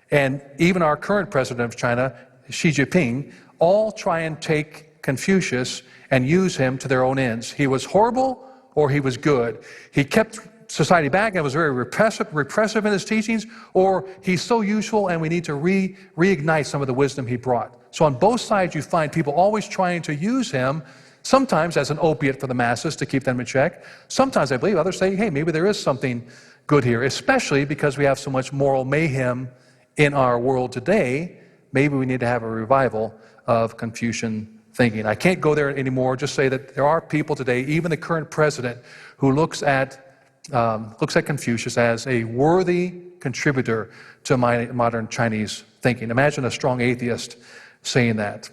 and even our current president of China, Xi Jinping, all try and take Confucius and use him to their own ends. He was horrible or he was good. He kept society back and was very repressive in his teachings, or he's so useful and we need to reignite some of the wisdom he brought. So on both sides you find people always trying to use him, sometimes as an opiate for the masses to keep them in check. Sometimes, I believe, others say, hey, maybe there is something good here, especially because we have so much moral mayhem in our world today. Maybe we need to have a revival of Confucian thinking. I can't go there anymore, just say that there are people today, even the current president, who looks at Confucius as a worthy contributor to modern Chinese thinking. Imagine a strong atheist saying that.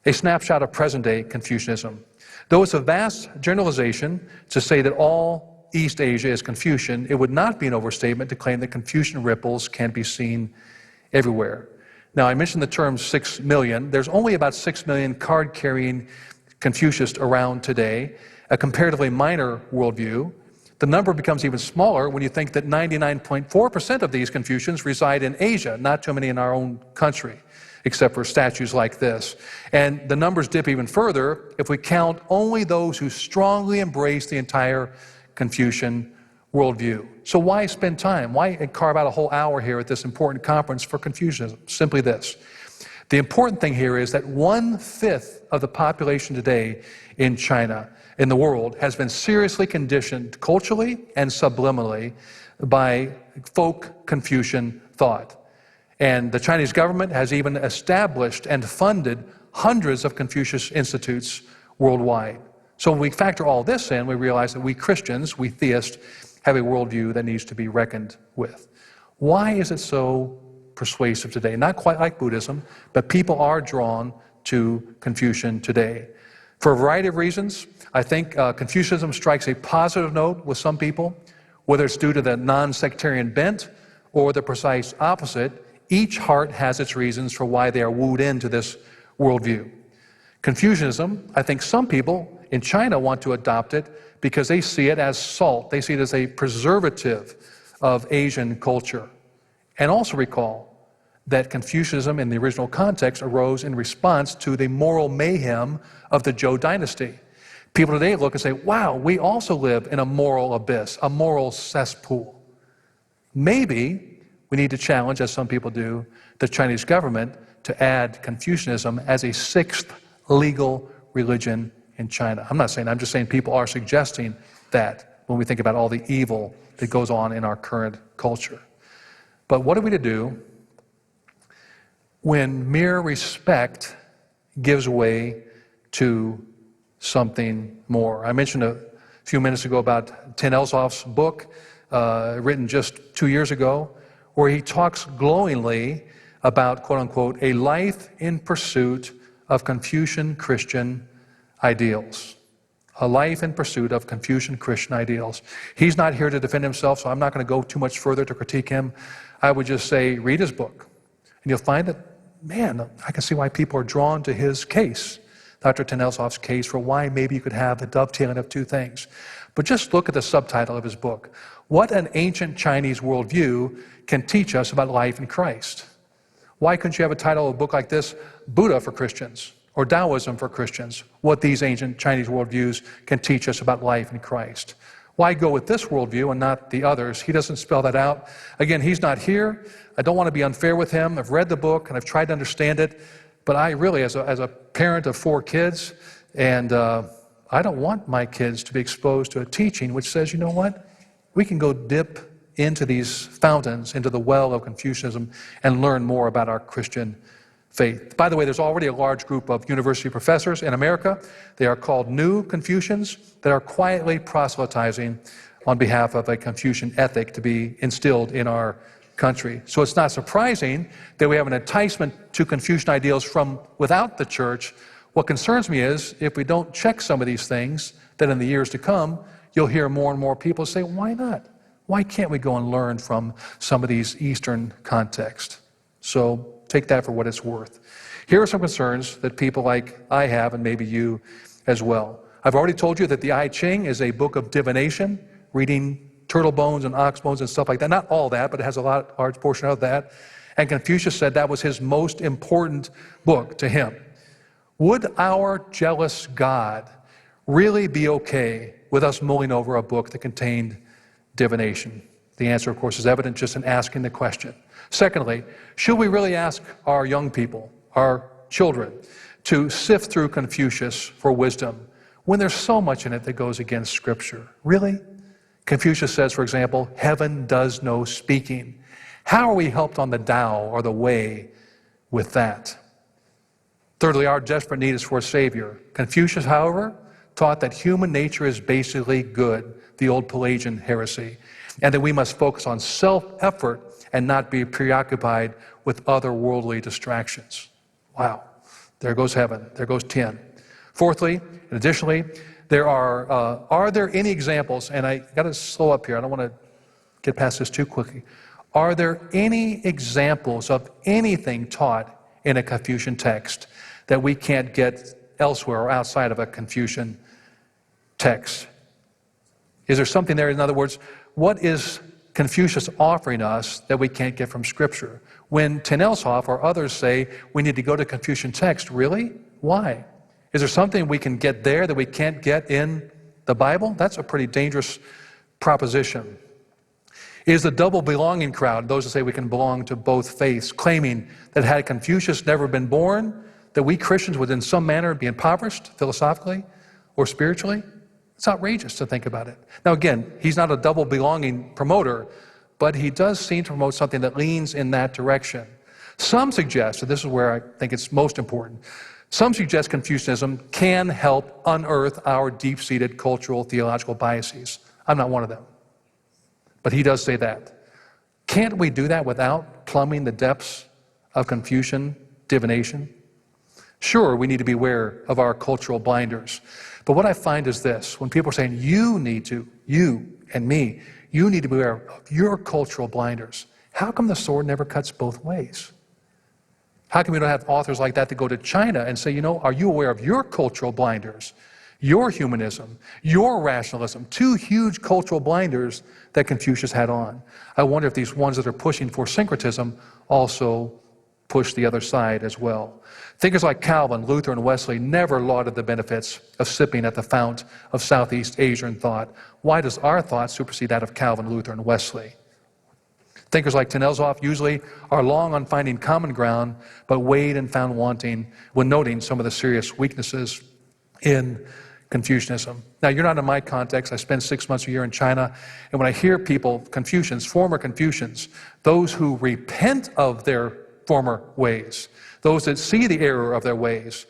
A snapshot of present-day Confucianism. Though it's a vast generalization to say that all East Asia is Confucian, it would not be an overstatement to claim that Confucian ripples can be seen everywhere. Now, I mentioned the term 6 million. There's only about 6 million card-carrying Confucianists around today, a comparatively minor worldview. The number becomes even smaller when you think that 99.4% of these Confucians reside in Asia, not too many in our own country, except for statues like this. And the numbers dip even further if we count only those who strongly embrace the entire Confucian worldview. So why spend time? Why carve out a whole hour here at this important conference for Confucianism? Simply this. The important thing here is that 1/5 of the population today in China, in the world, has been seriously conditioned culturally and subliminally by folk Confucian thought. And the Chinese government has even established and funded hundreds of Confucius institutes worldwide. So when we factor all this in, we realize that we Christians, we theists, have a worldview that needs to be reckoned with. Why is it so persuasive today? Not quite like Buddhism, but people are drawn to Confucian today. For a variety of reasons, I think Confucianism strikes a positive note with some people, whether it's due to the non-sectarian bent or the precise opposite. Each heart has its reasons for why they are wooed into this worldview. Confucianism, I think some people in China want to adopt it because they see it as salt. They see it as a preservative of Asian culture. And also recall that Confucianism in the original context arose in response to the moral mayhem of the Zhou dynasty. People today look and say, wow, we also live in a moral abyss, a moral cesspool. Maybe we need to challenge, as some people do, the Chinese government to add Confucianism as a 6th legal religion in China. I'm just saying people are suggesting that when we think about all the evil that goes on in our current culture. But what are we to do when mere respect gives way to something more? I mentioned a few minutes ago about Ten Elsoff's book, written just 2 years ago, where he talks glowingly about, quote unquote, a life in pursuit of Confucian Christian ideals. A life in pursuit of Confucian Christian ideals. He's not here to defend himself, so I'm not going to go too much further to critique him. I would just say, read his book. And you'll find that, man, I can see why people are drawn to his case, Dr. Ten-Elshoff's case, for why maybe you could have the dovetailing of two things. But just look at the subtitle of his book. What an ancient Chinese worldview can teach us about life in Christ. Why couldn't you have a title of a book like this, Buddha for Christians, or Taoism for Christians? What these ancient Chinese worldviews can teach us about life in Christ. Why go with this worldview and not the others? He doesn't spell that out. Again, he's not here. I don't want to be unfair with him. I've read the book and I've tried to understand it, but I really, as a parent of 4 kids, and I don't want my kids to be exposed to a teaching which says, you know what? We can go dip into these fountains, into the well of Confucianism, and learn more about our Christian faith. By the way, there's already a large group of university professors in America. They are called New Confucians that are quietly proselytizing on behalf of a Confucian ethic to be instilled in our country. So it's not surprising that we have an enticement to Confucian ideals from without the church. What concerns me is if we don't check some of these things, that in the years to come, you'll hear more and more people say, why not? Why can't we go and learn from some of these Eastern contexts? So take that for what it's worth. Here are some concerns that people like I have, and maybe you as well. I've already told you that the I Ching is a book of divination, reading turtle bones and ox bones and stuff like that. Not all that, but it has a large portion of that. And Confucius said that was his most important book to him. Would our jealous God really be okay with us mulling over a book that contained divination? The answer, of course, is evident just in asking the question. Secondly, should we really ask our young people, our children, to sift through Confucius for wisdom when there's so much in it that goes against Scripture? Really? Confucius says, for example, heaven does no speaking. How are we helped on the Tao or the way with that? Thirdly, our desperate need is for a Savior. Confucius, however, taught that human nature is basically good, the old Pelagian heresy, and that we must focus on self-effort and not be preoccupied with other worldly distractions. Wow. There goes heaven. There goes 10. Fourthly, and additionally, are there any examples, and I got to slow up here, I don't want to get past this too quickly. Are there any examples of anything taught in a Confucian text that we can't get elsewhere or outside of a Confucian text? Is there something there? In other words, what is Confucius offering us that we can't get from Scripture? When Ten-Elshoff or others say we need to go to Confucian text, really? Why? Is there something we can get there that we can't get in the Bible? That's a pretty dangerous proposition. Is the double belonging crowd, those that say we can belong to both faiths, claiming that had Confucius never been born, that we Christians would in some manner be impoverished philosophically or spiritually? It's outrageous to think about it. Now again, he's not a double belonging promoter, but he does seem to promote something that leans in that direction. Some suggest, and this is where I think it's most important, some suggest Confucianism can help unearth our deep-seated cultural theological biases. I'm not one of them. But he does say that. Can't we do that without plumbing the depths of Confucian divination? Sure, we need to be aware of our cultural blinders. But what I find is this: when people are saying, you and me, you need to be aware of your cultural blinders, how come the sword never cuts both ways? How come we don't have authors like that to go to China and say, are you aware of your cultural blinders, your humanism, your rationalism, 2 huge cultural blinders that Confucius had on? I wonder if these ones that are pushing for syncretism also push the other side as well. Thinkers like Calvin, Luther, and Wesley never lauded the benefits of sipping at the fount of Southeast Asian thought. Why does our thought supersede that of Calvin, Luther, and Wesley? Thinkers like Ten-Elshoff usually are long on finding common ground, but weighed and found wanting when noting some of the serious weaknesses in Confucianism. Now, you're not in my context. I spend 6 months a year in China, and when I hear people, Confucians, former Confucians, those who repent of their former ways, those that see the error of their ways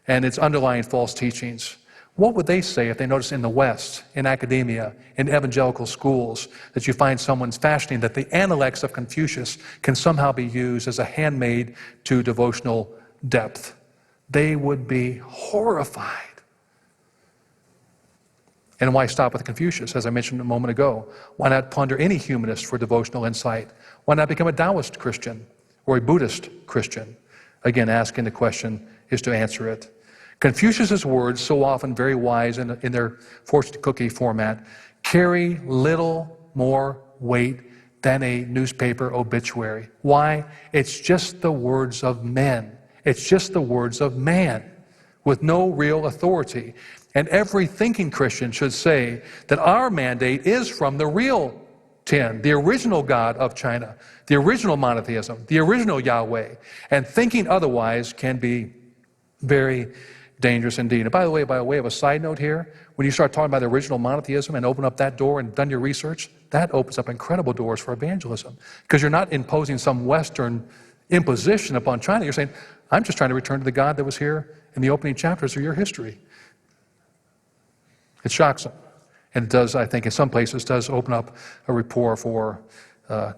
and its underlying false teachings, what would they say if they notice in the West, in academia, in evangelical schools, that you find someone's fashioning that the Analects of Confucius can somehow be used as a handmaid to devotional depth? They would be horrified. And why stop with Confucius, as I mentioned a moment ago? Why not plunder any humanist for devotional insight? Why not become a Taoist Christian or a Buddhist Christian? Again, asking the question is to answer it. Confucius's words, so often very wise in their fortune cookie format, carry little more weight than a newspaper obituary. Why? It's just the words of men. It's just the words of man with no real authority. And every thinking Christian should say that our mandate is from the real 10, the original God of China, the original monotheism, the original Yahweh. And thinking otherwise can be very dangerous indeed. And by way of a side note here, when you start talking about the original monotheism and open up that door and done your research, that opens up incredible doors for evangelism. Because you're not imposing some Western imposition upon China. You're saying, I'm just trying to return to the God that was here in the opening chapters of your history. It shocks them. And it does, I think, in some places, does open up a rapport for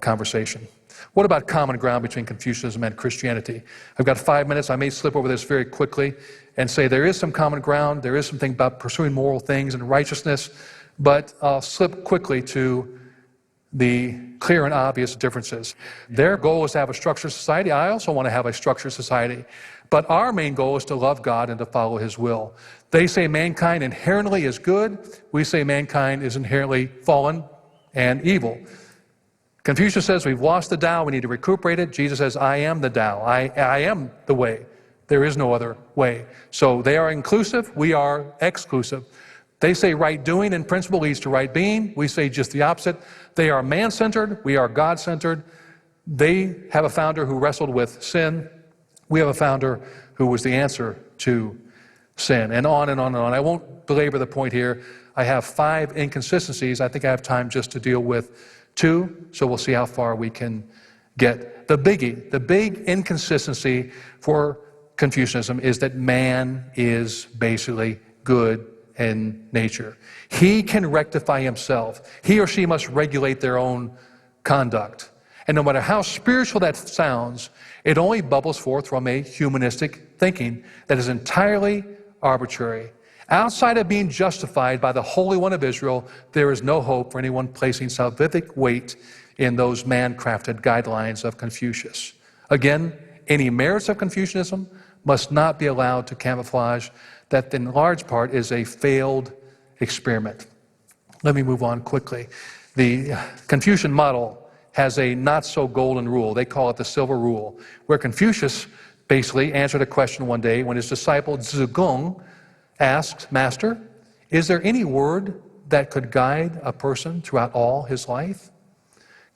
conversation. What about common ground between Confucianism and Christianity? I've got 5 minutes. I may slip over this very quickly and say there is some common ground. There is something about pursuing moral things and righteousness. But I'll slip quickly to the clear and obvious differences. Their goal is to have a structured society. I also want to have a structured society. But our main goal is to love God and to follow His will. They say mankind inherently is good. We say mankind is inherently fallen and evil. Confucius says we've lost the Tao, we need to recuperate it. Jesus says, I am the Tao. I am the way. There is no other way. So they are inclusive, we are exclusive. They say right doing in principle leads to right being. We say just the opposite. They are man-centered, we are God-centered. They have a founder who wrestled with sin. We have a founder who was the answer to sin, and on and on and on. I won't belabor the point here. I have 5 inconsistencies. I think I have time just to deal with 2, so we'll see how far we can get. The biggie, the big inconsistency for Confucianism is that man is basically good in nature. He can rectify himself. He or she must regulate their own conduct. And no matter how spiritual that sounds, it only bubbles forth from a humanistic thinking that is entirely arbitrary. Outside of being justified by the Holy One of Israel, there is no hope for anyone placing salvific weight in those man-crafted guidelines of Confucius. Again, any merits of Confucianism must not be allowed to camouflage that in large part is a failed experiment. Let me move on quickly. The Confucian model has a not-so-golden rule. They call it the silver rule, where Confucius basically answered a question one day when his disciple Zhigung asked, Master, is there any word that could guide a person throughout all his life?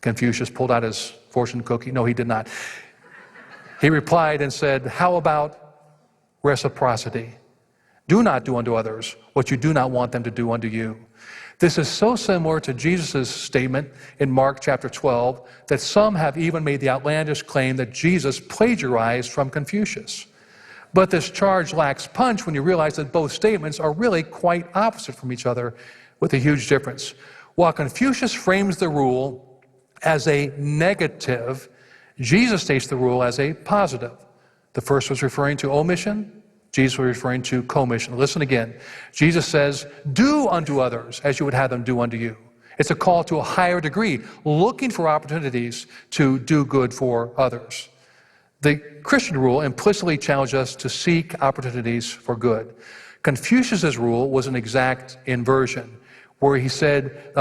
Confucius pulled out his fortune cookie. No, he did not. He replied and said, how about reciprocity? Do not do unto others what you do not want them to do unto you. This is so similar to Jesus' statement in Mark chapter 12 that some have even made the outlandish claim that Jesus plagiarized from Confucius. But this charge lacks punch when you realize that both statements are really quite opposite from each other with a huge difference. While Confucius frames the rule as a negative, Jesus states the rule as a positive. The first was referring to omission. Jesus was referring to commission. Listen again. Jesus says, do unto others as you would have them do unto you. It's a call to a higher degree, looking for opportunities to do good for others. The Christian rule implicitly challenged us to seek opportunities for good. Confucius's rule was an exact inversion, where he said,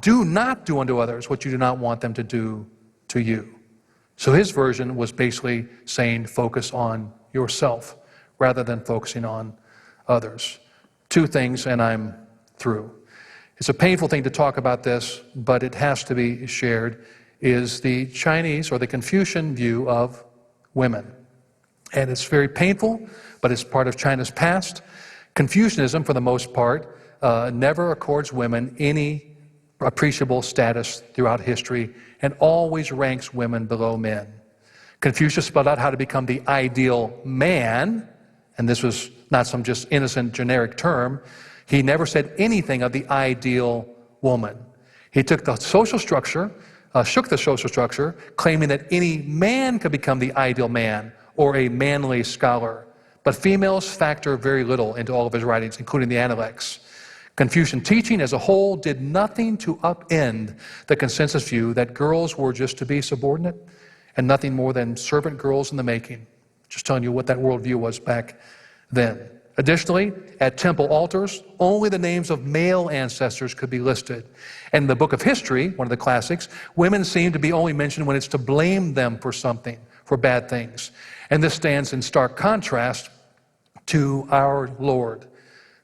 do not do unto others what you do not want them to do to you. So his version was basically saying, focus on yourself rather than focusing on others. 2 things, and I'm through. It's a painful thing to talk about this, but it has to be shared, is the Chinese or the Confucian view of women. And it's very painful, but it's part of China's past. Confucianism, for the most part, never accords women any appreciable status throughout history and always ranks women below men. Confucius spelled out how to become the ideal man, and this was not some just innocent generic term. He never said anything of the ideal woman. He took the social structure, shook the social structure, claiming that any man could become the ideal man or a manly scholar. But females factor very little into all of his writings, including the Analects. Confucian teaching as a whole did nothing to upend the consensus view that girls were just to be subordinate and nothing more than servant girls in the making. Just telling you what that worldview was back then. Additionally, at temple altars, only the names of male ancestors could be listed. And in the book of history, one of the classics, women seem to be only mentioned when it's to blame them for something, for bad things. And this stands in stark contrast to our Lord,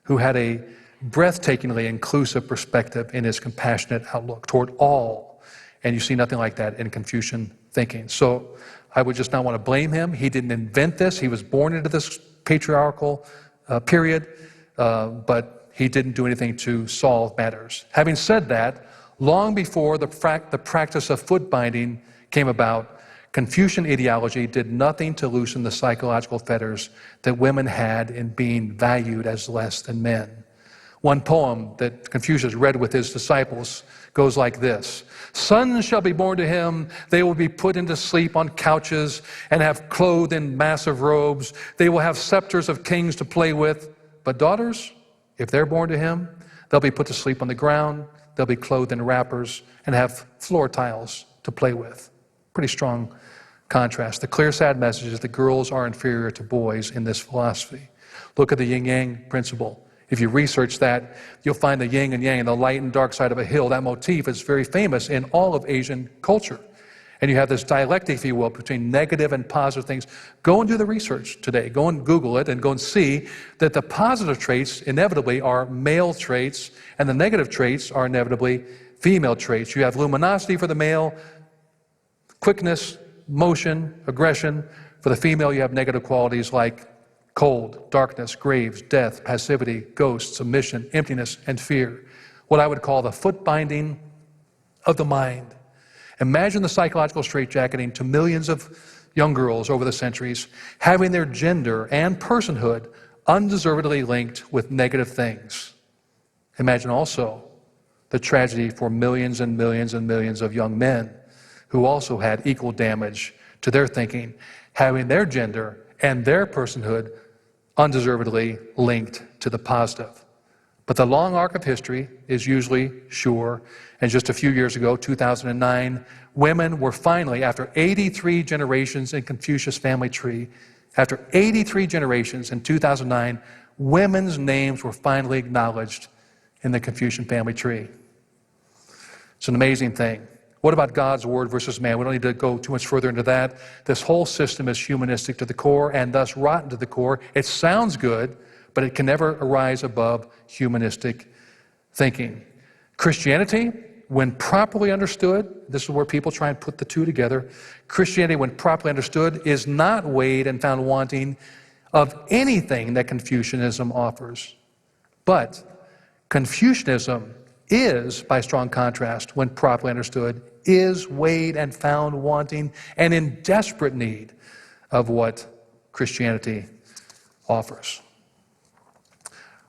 who had a breathtakingly inclusive perspective in his compassionate outlook toward all. And you see nothing like that in Confucian thinking. So I would just not want to blame him. He didn't invent this. He was born into this patriarchal period, but he didn't do anything to solve matters. Having said that, long before the practice of foot binding came about, Confucian ideology did nothing to loosen the psychological fetters that women had in being valued as less than men. One poem that Confucius read with his disciples goes like this: "Sons shall be born to him, they will be put into sleep on couches and have clothed in massive robes. They will have scepters of kings to play with. But daughters, if they're born to him, they'll be put to sleep on the ground, they'll be clothed in wrappers and have floor tiles to play with." Pretty strong contrast. The clear, sad message is that girls are inferior to boys in this philosophy. Look at the yin-yang principle. If you research that, you'll find the yin and yang, the light and dark side of a hill. That motif is very famous in all of Asian culture. And you have this dialectic, if you will, between negative and positive things. Go and do the research today. Go and Google it and go and see that the positive traits inevitably are male traits and the negative traits are inevitably female traits. You have luminosity for the male, quickness, motion, aggression. For the female, you have negative qualities like cold, darkness, graves, death, passivity, ghosts, submission, emptiness, and fear. What I would call the foot binding of the mind. Imagine the psychological straitjacketing to millions of young girls over the centuries, having their gender and personhood undeservedly linked with negative things. Imagine also the tragedy for millions and millions and millions of young men who also had equal damage to their thinking, having their gender and their personhood undeservedly linked to the positive. But the long arc of history is usually sure, and just a few years ago, 2009, women were finally, after 83 generations in Confucius family tree, after 83 generations in 2009, women's names were finally acknowledged in the Confucian family tree. It's an amazing thing. What about God's word versus man? We don't need to go too much further into that. This whole system is humanistic to the core and thus rotten to the core. It sounds good, but it can never arise above humanistic thinking. Christianity, when properly understood, this is where people try and put the two together. Christianity, when properly understood, is not weighed and found wanting of anything that Confucianism offers. But Confucianism is, by strong contrast, when properly understood, is weighed and found wanting and in desperate need of what Christianity offers.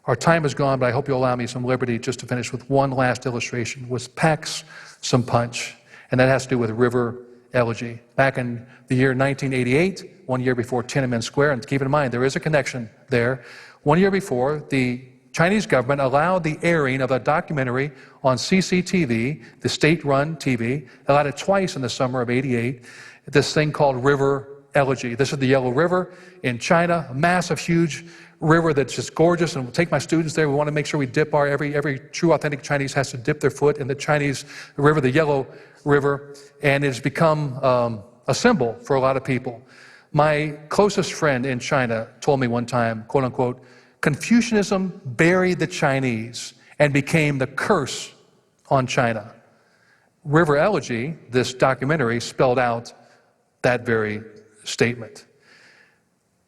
Our time is gone, but I hope you'll allow me some liberty just to finish with one last illustration, which packs some punch, and that has to do with river elegy. Back in the year 1988, 1 year before Tiananmen Square, and keep in mind, there is a connection there. 1 year before, the Chinese government allowed the airing of a documentary on CCTV, the state-run TV, allowed it twice in the summer of '88, this thing called river elegy. This is the Yellow River in China, a massive, huge river that's just gorgeous, and we'll take my students there. We want to make sure we dip every true, authentic Chinese has to dip their foot in the Chinese river, the Yellow River, and it's become a symbol for a lot of people. My closest friend in China told me one time, quote unquote, Confucianism buried the Chinese and became the curse on China. River Elegy, this documentary, spelled out that very statement.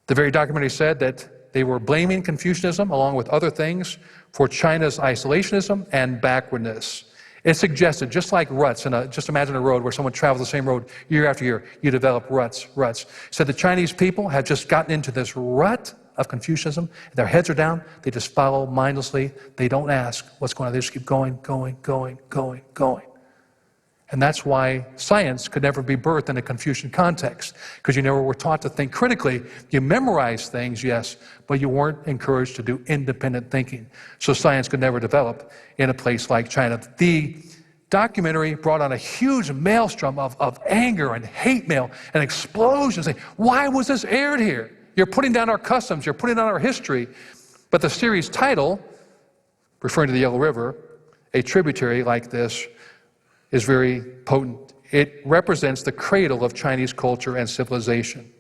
The very documentary said that they were blaming Confucianism, along with other things, for China's isolationism and backwardness. It suggested, just like ruts, just imagine a road where someone travels the same road year after year, you develop ruts. It said the Chinese people have just gotten into this rut of Confucianism. Their heads are down. They just follow mindlessly. They don't ask what's going on. They just keep going. And that's why science could never be birthed in a Confucian context, because you never were taught to think critically. You memorize things, yes, but you weren't encouraged to do independent thinking. So science could never develop in a place like China. The documentary brought on a huge maelstrom of anger and hate mail and explosions. Why was this aired here? You're putting down our customs, you're putting down our history. But the series title, referring to the Yellow River, a tributary like this, is very potent. It represents the cradle of Chinese culture and civilization.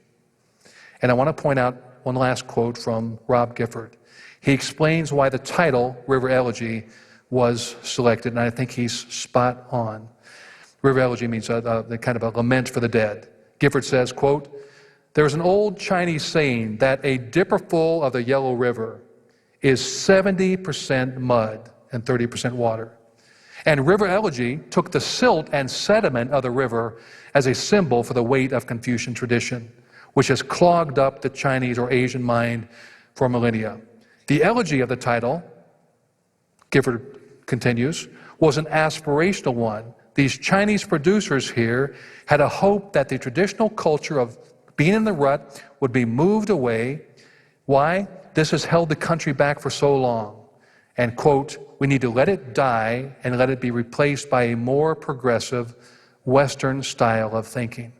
And I want to point out one last quote from Rob Gifford. He explains why the title, River Elegy, was selected, and I think he's spot on. River Elegy means a kind of a lament for the dead. Gifford says, quote, "There's an old Chinese saying that a dipperful of the Yellow River is 70% mud and 30% water. And River Elegy took the silt and sediment of the river as a symbol for the weight of Confucian tradition, which has clogged up the Chinese or Asian mind for millennia. The elegy of the title," Gifford continues, "was an aspirational one. These Chinese producers here had a hope that the traditional culture of being in the rut would be moved away. Why? This has held the country back for so long. And, quote, we need to let it die and let it be replaced by a more progressive Western style of thinking."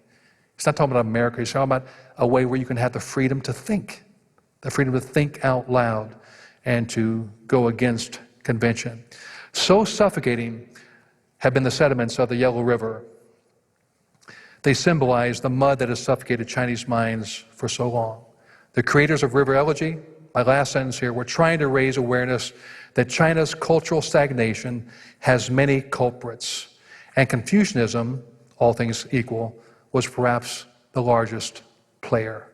He's not talking about America. He's talking about a way where you can have the freedom to think out loud and to go against convention. So suffocating have been the sediments of the Yellow River. They symbolize the mud that has suffocated Chinese minds for so long. The creators of River Elegy, my last sentence here, were trying to raise awareness that China's cultural stagnation has many culprits, and Confucianism, all things equal, was perhaps the largest player.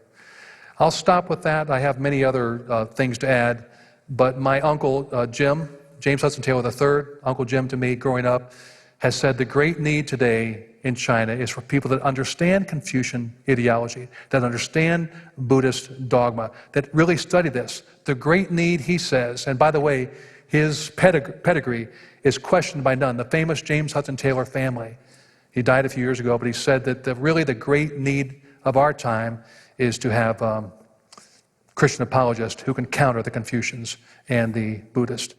I'll stop with that. I have many other things to add, but my uncle Jim, James Hudson Taylor III, Uncle Jim to me growing up, has said the great need today in China is for people that understand Confucian ideology, that understand Buddhist dogma, that really study this. The great need, he says, and by the way, his pedigree is questioned by none, the famous James Hudson Taylor family. He died a few years ago, but he said that really the great need of our time is to have Christian apologists who can counter the Confucians and the Buddhists.